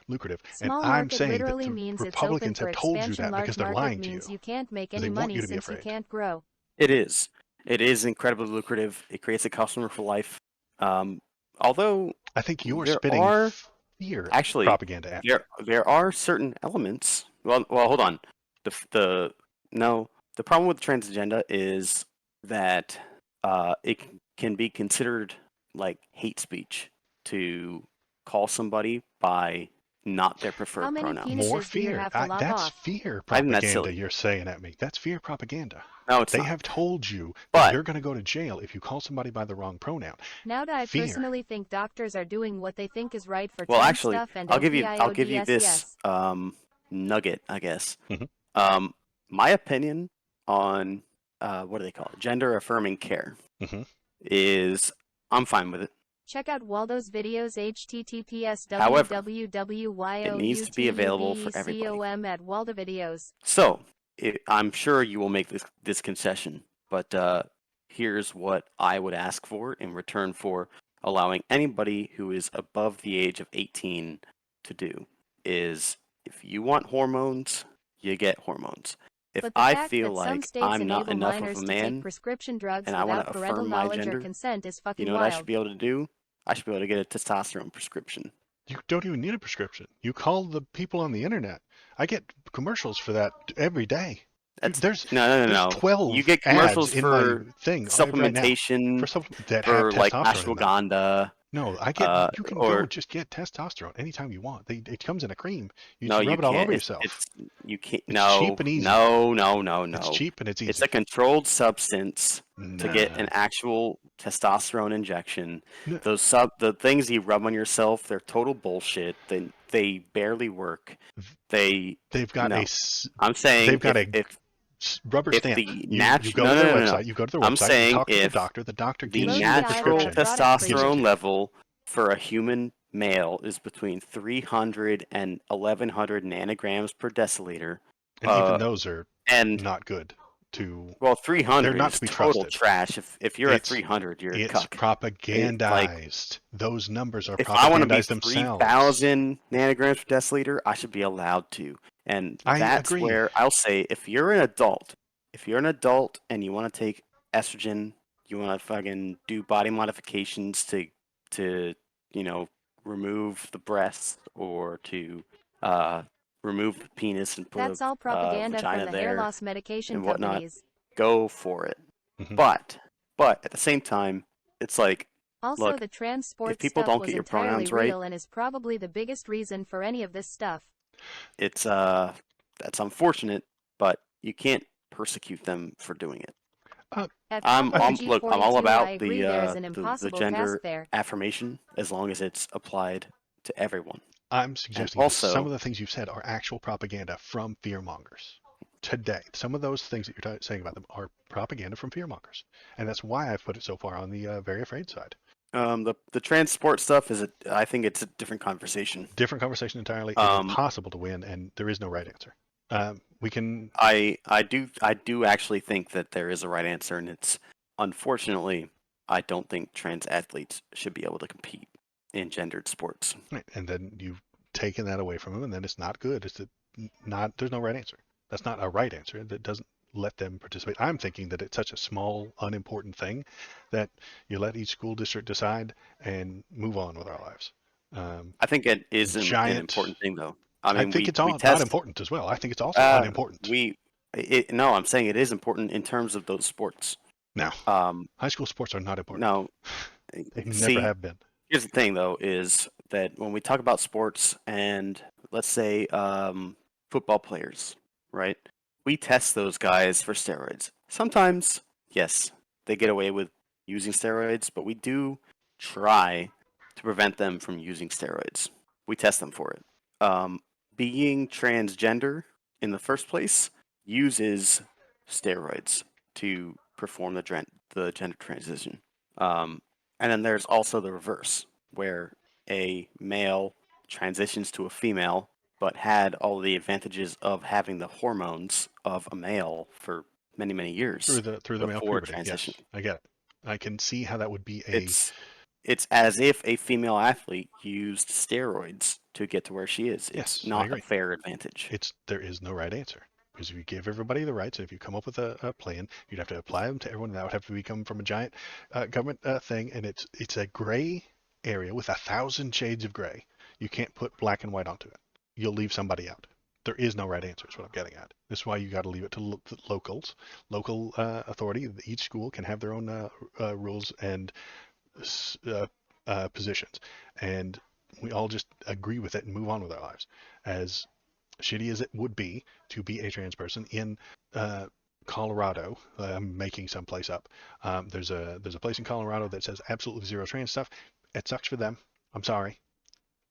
lucrative, small and I'm saying literally that the means Republicans it's open have for told you expansion. that Large because they're market lying to means you. You can't make any They want money you to be since afraid. you can't grow. It is. It is incredibly lucrative. It creates a customer for life. Although I think you're spitting fear propaganda at there are certain elements. Well, hold on. The problem with the trans agenda is that it can be considered like hate speech to call somebody by not their How preferred many pronoun. More penises do you fear. have to lop That's off? fear I think that's propaganda silly. you're saying at me. That's fear propaganda. No, it's They not. have told you that But you're going to go to jail if you call somebody by the wrong pronoun. Now I Fear. personally think doctors are doing what they think is right for well, trans actually, stuff and I'll give you this OPIODSES. nugget, I guess. Mhm. My opinion on what do they call it? Gender affirming care Mhm. is I'm fine with it. Check out Waldo's videos https However, it needs to be available for everybody. www.youtubecom at Waldo videos. So I'm sure you will make this concession, but here's what I would ask for in return for allowing anybody who is above the age of 18 to do is if you want hormones, you get hormones. If But the I fact feel that some like states I'm not enable enough of a minors to take man prescription drugs and I want without to parental affirm my knowledge or gender, consent is you fucking know what I should wild. be able to do? I should be able to get a testosterone prescription. You don't even need a prescription. You call the people on the internet. I get commercials for that every day. Dude, That's there's no. You 12 get ads commercials in my for thing right now supplementation for supplements that have for like testosterone in them. ashwagandha, No, I get you can go or just get testosterone anytime you want. It comes in a cream. You no, just you rub it all can't. over yourself. It's you can't. It's cheap No, and easy. no, no, no, It's no. cheap and it's It's a easy. controlled substance to get Nah. an actual testosterone injection. No, The things you rub on yourself, they're total bullshit. They barely work. They they've got no. I'm saying rubber if stamp. the You natural go to their no. website. You go to their I'm website. You saying talk to the doctor the gives you the Low-GI natural prescription, product for gives it to testosterone you. you. level for a human male is between 300 and 1100 nanograms per deciliter. And even those are And not good to. well, They're 300 not to is be total trusted. trash. If you're at It's 300, you're a it's cuck. Like propagandized. Those numbers are if I want to be propagandized themselves. 3,000 nanograms per deciliter, I should be allowed to. And I that's agree. where I'll say if you're an adult and you want to take estrogen, you want to fucking do body modifications to you know remove the breasts or to uh, remove the penis and put That's all a propaganda from vagina the hair there loss medication and whatnot, companies. go for it. Mhm. But at the same time, it's like, Also, look, the trans if sports people stuff don't was get your entirely pronouns right, real and is probably the biggest reason for any of this stuff. it's that's unfortunate, but you can't persecute them for doing it. Uh, At I'm, Pop I I'm think look, I'm OG42, all I about agree there is an the impossible task gender there. affirmation as long as it's applied to everyone. I'm And suggesting that some also, of the things you've said are actual propaganda from fearmongers. Today, some of those things that you're saying about them are propaganda from fearmongers, and that's why I've put it so far on the very afraid side. the transport stuff I think it's a different conversation. Different conversation entirely. It's Um, impossible to win, and there is no right answer. We can. I do actually think that there is a right answer, and it's unfortunately I don't think trans athletes should be able to compete in gendered sports. And then you've taken that away from them, and then it's not good. Not. There's no right answer. That's not a right answer. That doesn't let them participate. I'm thinking that it's such a small, unimportant thing that you let each school district decide and move on with our lives. I think it is an Giant. important thing, though. I I mean, think it's we all not test. important as well. I think it's also unimportant. No, I'm saying it is important in terms of those sports. Now, Um, high school sports are not important. no, They never see, have been. here's the thing, though, is that when we talk about sports and let's say football players, right? We test those guys for steroids. Sometimes, yes, they get away with using steroids, but we do try to prevent them from using steroids. We test them for it. Being transgender in the first place uses steroids to perform the gender transition. And then there's also the reverse, where a male transitions to a female, but had all the advantages of having the hormones of a male for many, many years Through the male before puberty. transitioning. Yes, I get it. I can see how that would be a. It's as if a female athlete used steroids to get to where she is. It's Yes, I not a agree. fair advantage. There is no right answer. Because if you give everybody the rights, and if you come up with a plan, you'd have to apply them to everyone. That would have to become from a giant government thing, and it's a gray area with 1,000 shades of gray. You can't put black and white onto it. You'll leave somebody out. There is no right answer is what I'm getting at. This is why you got to leave it to locals, local authority. Each school can have their own rules and positions, and we all just agree with it and move on with our lives. As shitty as it would be to be a trans person in Colorado, I'm making some place up. There's a place in Colorado that says absolutely zero trans stuff. It sucks for them. I'm sorry.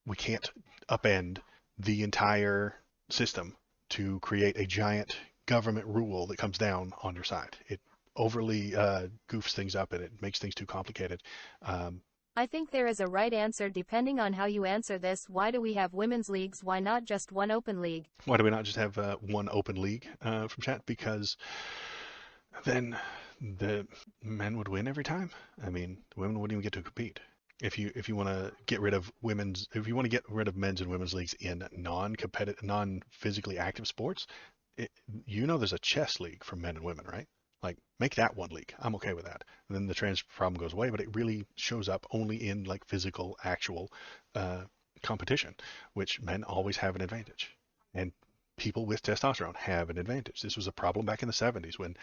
We can't upend the entire system to create a giant government rule that comes down on your side. It overly goofs things up and it makes things too complicated. I think there is a right answer depending on how you answer this. Why do we have women's leagues? Why not just one open league? Why do we not just have one open league from chat? Because then the men would win every time. I mean, the women wouldn't even get to compete. If you want to get rid of men's and women's leagues in non-competitive, non-physically active sports, there's a chess league for men and women, right? Like, make that one league. I'm okay with that. And then the trans problem goes away, but it really shows up only in like physical, actual competition, which men always have an advantage. And people with testosterone have an advantage. This was a problem back in the 70s when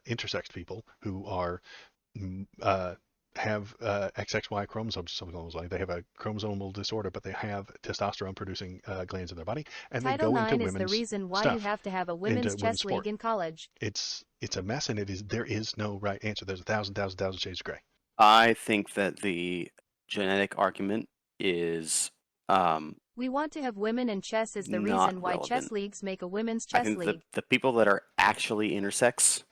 intersex people who are have XXY chromosomes, something along those lines. They have a chromosomal disorder, but they have testosterone producing glands in their body, and they Title go into IX is the women's reason why stuff, you have to have a into women's women's chess league sport. in college. It's a mess, and there is no right answer. There's a thousand shades of gray. I think that the genetic argument is we want to have women in chess is the not reason why relevant. chess leagues make a women's I chess think league. the people that are actually intersex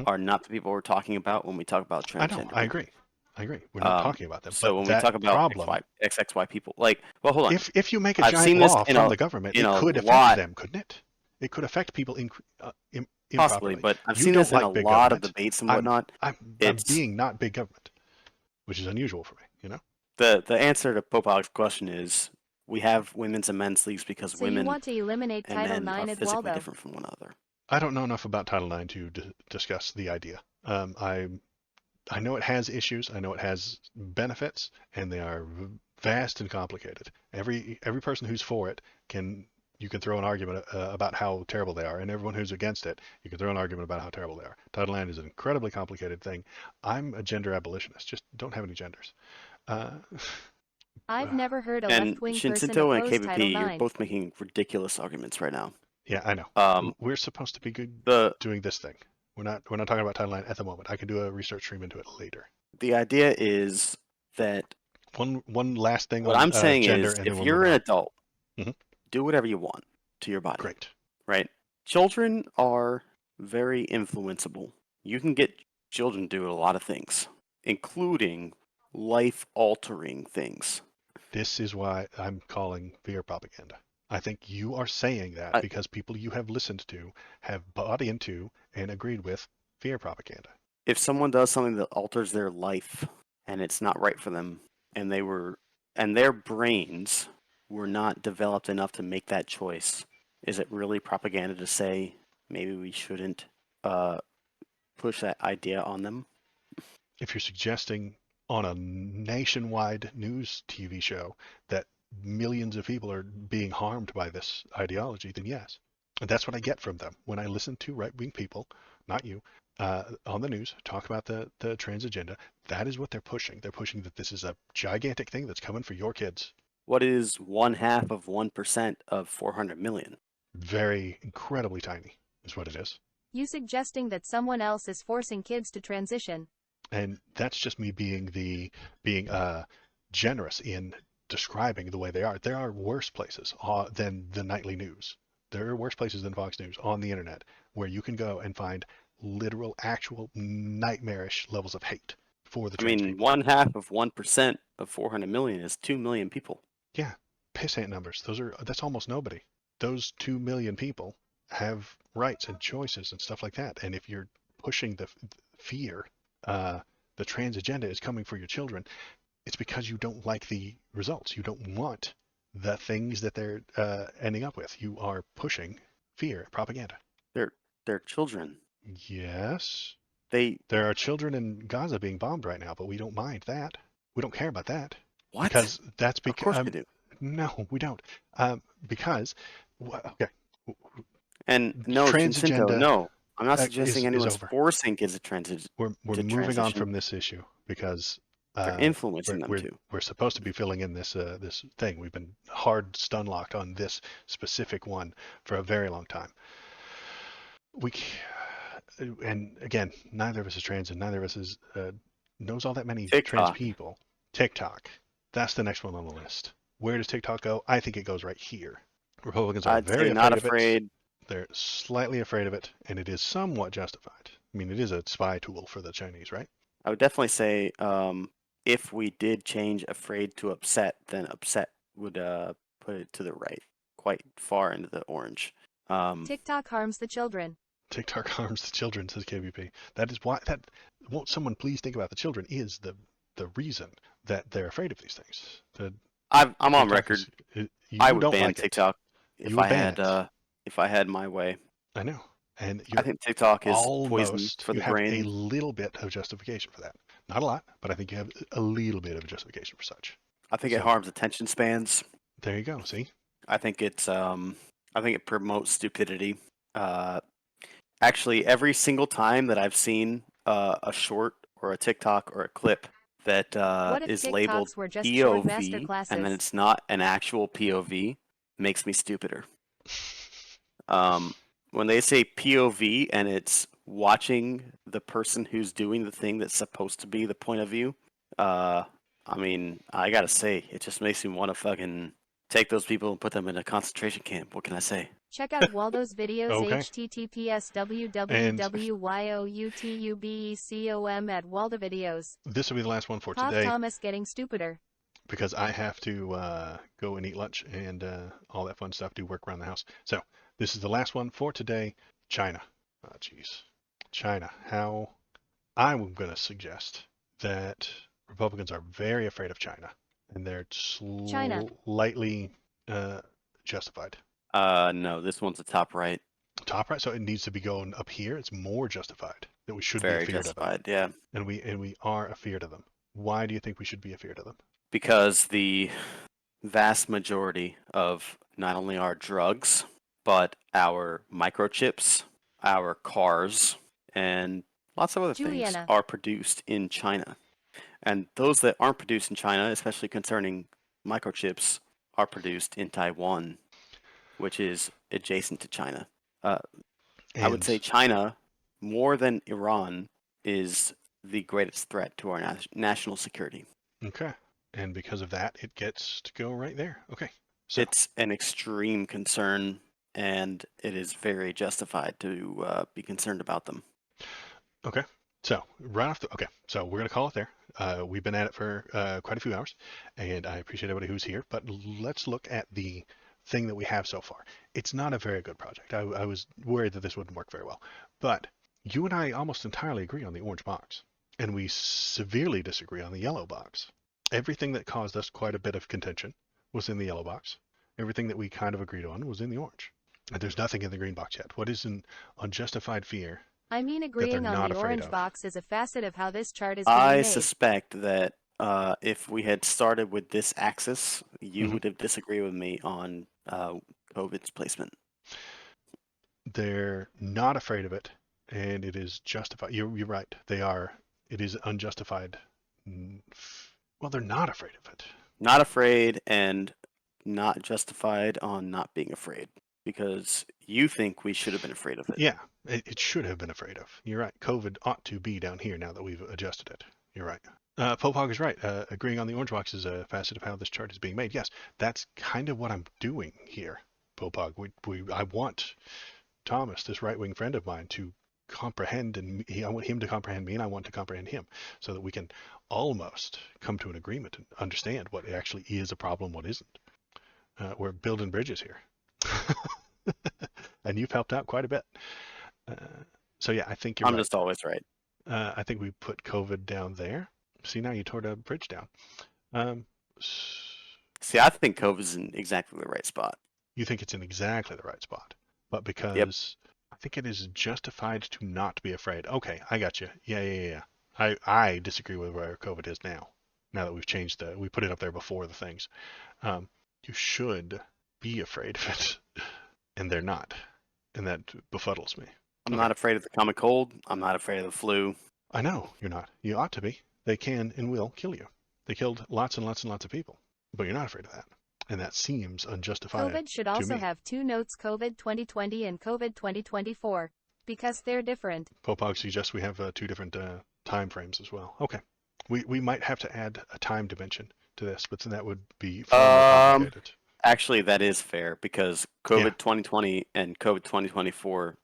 are not the people we're talking about when we talk about transgender. I know. I agree. We're not talking about them. So but when that we talk about problem, XXY people, like, well, hold on. If you make a I've giant seen this law in from a- the government, in it a could lot- affect them, couldn't it? It could affect people Possibly, improperly. but I've You seen don't this in like a big lot of government. debates and whatnot. I'm It's being not big government, which is unusual for me, you know? the answer to Pope Alex's question is we have women's and men's leagues because So women you want to eliminate and Title men are IX at physically Waldo? different from one another. I don't know enough about Title IX to discuss the idea. I know it has issues. I know it has benefits, and they are vast and complicated. Every person who's for it you can throw an argument about how terrible they are, and everyone who's against it, you can throw an argument about how terrible they are. Title IX is an incredibly complicated thing. I'm a gender abolitionist. Just don't have any genders. I've never heard a And left-wing person Shinsinto and oppose Title KBP, you're IX. both making ridiculous arguments right now. Yeah, I know. We're supposed to be good doing this thing. We're not talking about Title IX at the moment. I can do a research stream into it later. The idea is that one last thing what on I'm saying gender, is and then if we'll you're move an on. adult, Mhm. do whatever you want to your body. Great. Right? Children are very influenceable. You can get children to do a lot of things, including life-altering things. This is why I'm calling fear propaganda. I think you are saying that because people you have listened to have bought into and agreed with fear propaganda. If someone does something that alters their life and it's not right for them, and their brains were not developed enough to make that choice, is it really propaganda to say maybe we shouldn't push that idea on them? If you're suggesting on a nationwide news TV show that millions of people are being harmed by this ideology, then yes. And that's what I get from them when I listen to right-wing people, not you, on the news talk about the trans agenda. That is what they're pushing. They're pushing that this is a gigantic thing that's coming for your kids. What is 1/2 of 1% of 400 million? Very incredibly tiny is what it is. You suggesting that someone else is forcing kids to transition. And that's just me being generous in describing the way they are. There are worse places than the nightly news. There are worse places than Fox News on the internet where you can go and find literal, actual, nightmarish levels of hate for the trans people. 1/2 of 1% of 400 million is 2 million people. Yeah, pissant numbers. That's almost nobody. Those 2 million people have rights and choices and stuff like that. And if you're pushing the fear, the trans agenda is coming for your children, it's because you don't like the results. You don't want the things that they're ending up with. You are pushing fear, propaganda. They're children. Yes. There are children in Gaza being bombed right now, but we don't mind that. We don't care about that. What? Because that's Of course we do. No, we don't. Because, okay, And no, Trans Jacinto, agenda no. I'm not suggesting is anyone's over. forcing kids We're to moving on transition. from this issue because They're uh, influencing them to. we're supposed to be filling in this thing. We've been hard stun locked on this specific one for a very long time. We and again, neither of us is trans, and neither of us is knows all that many trans TikTok. people. TikTok, that's the next one on the list. Where does TikTok go? I think it goes right here. Republicans are I'd very say not afraid of it. afraid. They're slightly afraid of it, and it is somewhat justified. I mean, it is a spy tool for the Chinese, right? I would definitely say if we did change afraid to upset, then upset would put it to the right, quite far into the orange. TikTok harms the children. TikTok harms the children, says KVP. That is why that won't someone please think about the children is the reason that they're afraid of these things. I'm on TikTok record. is you I would don't ban like it. TikTok You would ban it. if I had my way. I know. And I you're think TikTok is poison almost for you the have a brain. little bit of justification for that. Not a lot, but I think you have a little bit of justification for such. I think it So harms attention spans. there you go. See? I think it promotes stupidity. Actually, every single time that I've seen a short or a TikTok or a clip that What if is labeled TikToks were just short master POV and then classes? it's not an actual POV, makes me stupider. When they say POV and it's watching the person who's doing the thing that's supposed to be the point of view, I mean, I gotta say, it just makes me want to fucking take those people and put them in a concentration camp. What can I say? Check out Waldo's videos Okay. https And www.youtubecom at Waldo videos. this will be the last one for Cough today Thomas getting stupider. because I have to go and eat lunch and all that fun stuff, do work around the house. So this is the last one for today. China. Oh, jeez. China. How I'm going to suggest that Republicans are very afraid of China, and they're China. slightly justified. No, this one's the top right. Top right, so it needs to be going up here. It's more justified that we should be Very afeared of them, justified, yeah. and we are afeared of them. Why do you think we should be afeared of them? Because the vast majority of not only our drugs, but our microchips, our cars, and lots of other things Juliana. are produced in China. And those that aren't produced in China, especially concerning microchips, are produced in Taiwan, which is adjacent to China. I would say And China, more than Iran, is the greatest threat to our national security. okay, and because of that, it gets to go right there. Okay, so It's an extreme concern, and it is very justified to be concerned about them. okay, so right off the okay, so we're gonna call it there. We've been at it for quite a few hours, and I appreciate everybody who's here. But let's look at the thing that we have so far. It's not a very good project. I was worried that this wouldn't work very well, but you and I almost entirely agree on the orange box, and we severely disagree on the yellow box. Everything that caused us quite a bit of contention was in the yellow box. Everything that we kind of agreed on was in the orange. And there's nothing in the green box yet. What is an unjustified fear I mean, that they're agreeing on not the afraid orange of? box is a facet of how this chart is being I made. suspect that if we had started with this axis, you Mhm. would have disagreed with me on COVID's placement. They're not afraid of it, and it is justified. You're right. They are. It is unjustified. Well, they're not afraid of it. Not afraid and not justified on not being afraid because you think we should have been afraid of it. Yeah, it should have been afraid of. You're right. COVID ought to be down here now that we've adjusted it. You're right. Popog is right. Agreeing on the orange box is a facet of how this chart is being made. Yes, that's kind of what I'm doing here, Popog. I want Thomas, this right-wing friend of mine, to comprehend, and I want him to comprehend me, and I want to comprehend him, so that we can almost come to an agreement and understand what actually is a problem, what isn't. We're building bridges here. And you've helped out quite a bit. So yeah, I think you're I'm right. just always right. I think we put COVID down there. See, now you tore the bridge down. See, I think COVID's in exactly the right spot. You think it's in exactly the right spot, but because I think it is justified to not be afraid. Okay, I got you. Yeah. I disagree with where COVID is now. Now that we've changed we put it up there before the things. You should be afraid of it, and they're not. and that befuddles me. I'm Okay. not afraid of the common cold. I'm not afraid of the flu. I know you're not. You ought to be. They can and will kill you. They killed lots and lots and lots of people, but you're not afraid of that. And that seems unjustified COVID should to also me. have two notes: COVID 2020 and COVID 2024, because they're different. Popog suggests we have two different time frames as well. Okay. We might have to add a time dimension to this, but then that would be far more Um, complicated. Actually, that is fair because Yeah. COVID 2020 and COVID 2024,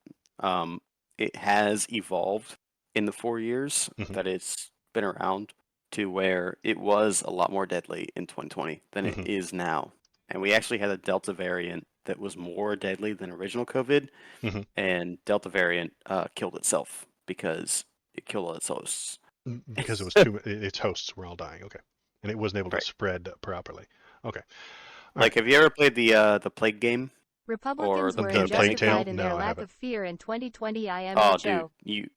it has evolved in the 4 years Hmm. that it's been around to where it was a lot more deadly in 2020 than it Hmm. is now. And we actually had a Delta variant that was more deadly than original COVID, Hmm. and Delta variant killed itself because it killed all its hosts. Because it was too. Its hosts were all dying. Okay, and it wasn't able to Right. spread properly. Okay. All right. Like, have you ever played the Plague game or Republicans the were The Plague Tale? unjustified Pandemic? in No, their I lack haven't. of fear in 2020 Oh, dude, IMHO.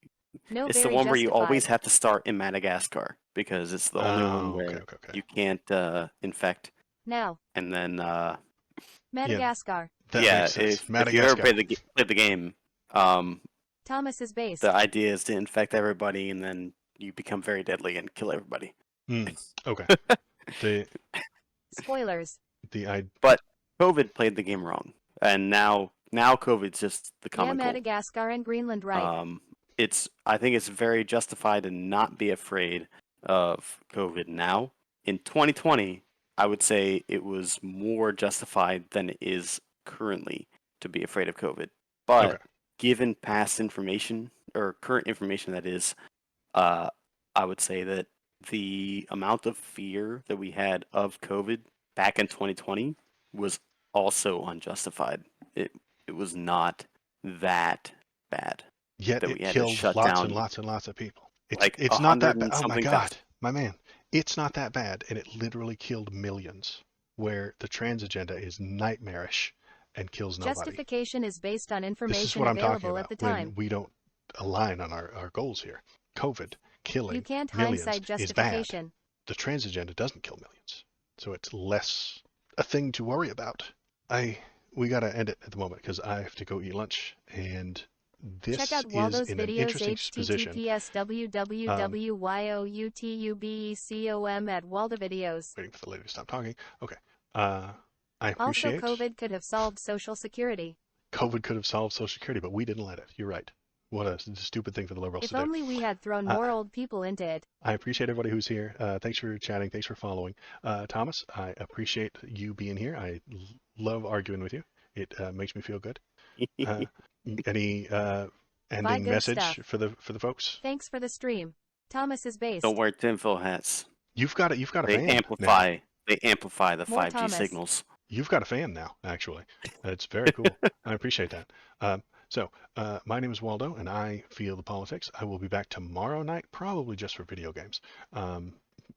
No, it's the very one where you always justified. have to start in Madagascar because it's the only one Oh, okay, where okay, okay. you can't infect. Now, And then, Yeah, Madagascar. that yeah, makes sense. if you ever Madagascar. played the game, um, Thomas is the based. idea is to infect everybody, and then you become very deadly and kill everybody. Okay. The Spoilers. I But COVID played the game wrong, and now COVID's just the Yeah, common cold. Madagascar and Greenland, right? I think it's very justified to not be afraid of COVID now. In 2020, I would say it was more justified than it is currently to be afraid of COVID. okay. But given past information or current information that is, uh, I would say that the amount of fear that we had of COVID back in 2020 was also unjustified. It was not that bad Yet that we it had to killed shut lots and down lots and lots of people. like It's a not that hundred bad. and Oh my something God, thousand. my man, it's not that bad, and it literally killed millions. Where the trans agenda is nightmarish and kills nobody. Justification is based on This is information what I'm talking available at about the when time. we don't align on our goals here. COVID You killing can't millions hindsight is bad. justification. The trans agenda doesn't kill millions, so it's less a thing to worry about. We gotta end it at the moment because I have to go eat lunch, and Check this out is Waldo's in an videos interesting position. https Um, www.youtubecom at Waldo videos. Waiting for the lady to stop talking. Okay. Uh, I Also, appreciate COVID could have solved Social Security. COVID could have solved Social Security, but we didn't let it. You're right. What a stupid thing for the liberals If to do. only we had thrown Uh, more old people into it. I appreciate everybody who's here. Thanks for chatting. Thanks for following. Thomas, I appreciate you being here. I love arguing with you. It makes me feel good. Uh, any Bye, ending good message stuff. for the folks? Thanks for the stream. Thomas is Don't based. wear tinfoil hats. You've got it. You've got a They fan now. amplify. They amplify the More 5G Thomas. signals. You've got a fan now, actually. It's very cool. I appreciate that. My name is Waldo, and I feel the politics. I will be back tomorrow night, probably just for video games.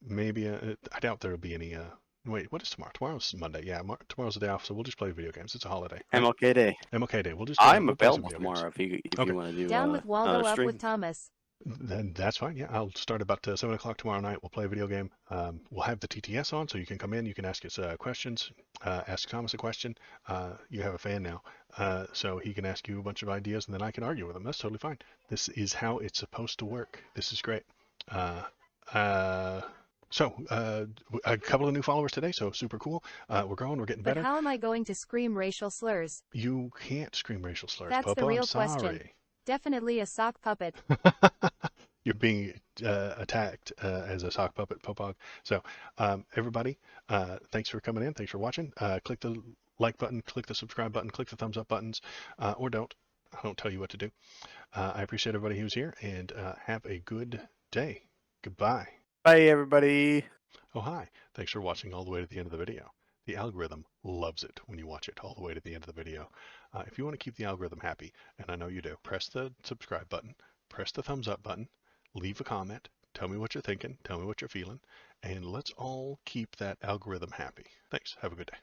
Maybe I doubt there will be any. Wait, what is tomorrow? Tomorrow's Monday. Yeah, tomorrow's the day off, so we'll just play video games. It's a holiday, right? MLK Day. MLK Day. I'm We'll play some available video games. tomorrow if Okay, you want to do Down with Waldo, a up with stream. Thomas. then that's fine. Yeah, I'll start about 7 o'clock tomorrow night. We'll play a video game. We'll have the TTS on, so you can come in. You can ask us questions. Ask Thomas a question. You have a fan now, so he can ask you a bunch of ideas, and then I can argue with him. That's totally fine. This is how it's supposed to work. This is great. Uh, uh, a couple of new followers today, so super cool. We're growing. We're getting But better. how am I going to scream racial slurs? You can't scream racial slurs, That's the Popo. I'm real question. sorry. Definitely a sock puppet. You're being attacked as a sock puppet, Popog. So, everybody, thanks for coming in. Thanks for watching. Click the like button, click the subscribe button, click the thumbs up buttons, or don't. I don't tell you what to do. I appreciate everybody who's here, and have a good day. Goodbye. Bye, everybody. Oh, hi. Thanks for watching all the way to the end of the video. The algorithm loves it when you watch it all the way to the end of the video. If you want to keep the algorithm happy, and I know you do, press the subscribe button, press the thumbs up button, leave a comment, tell me what you're thinking, tell me what you're feeling, and let's all keep that algorithm happy. Thanks. Have a good day.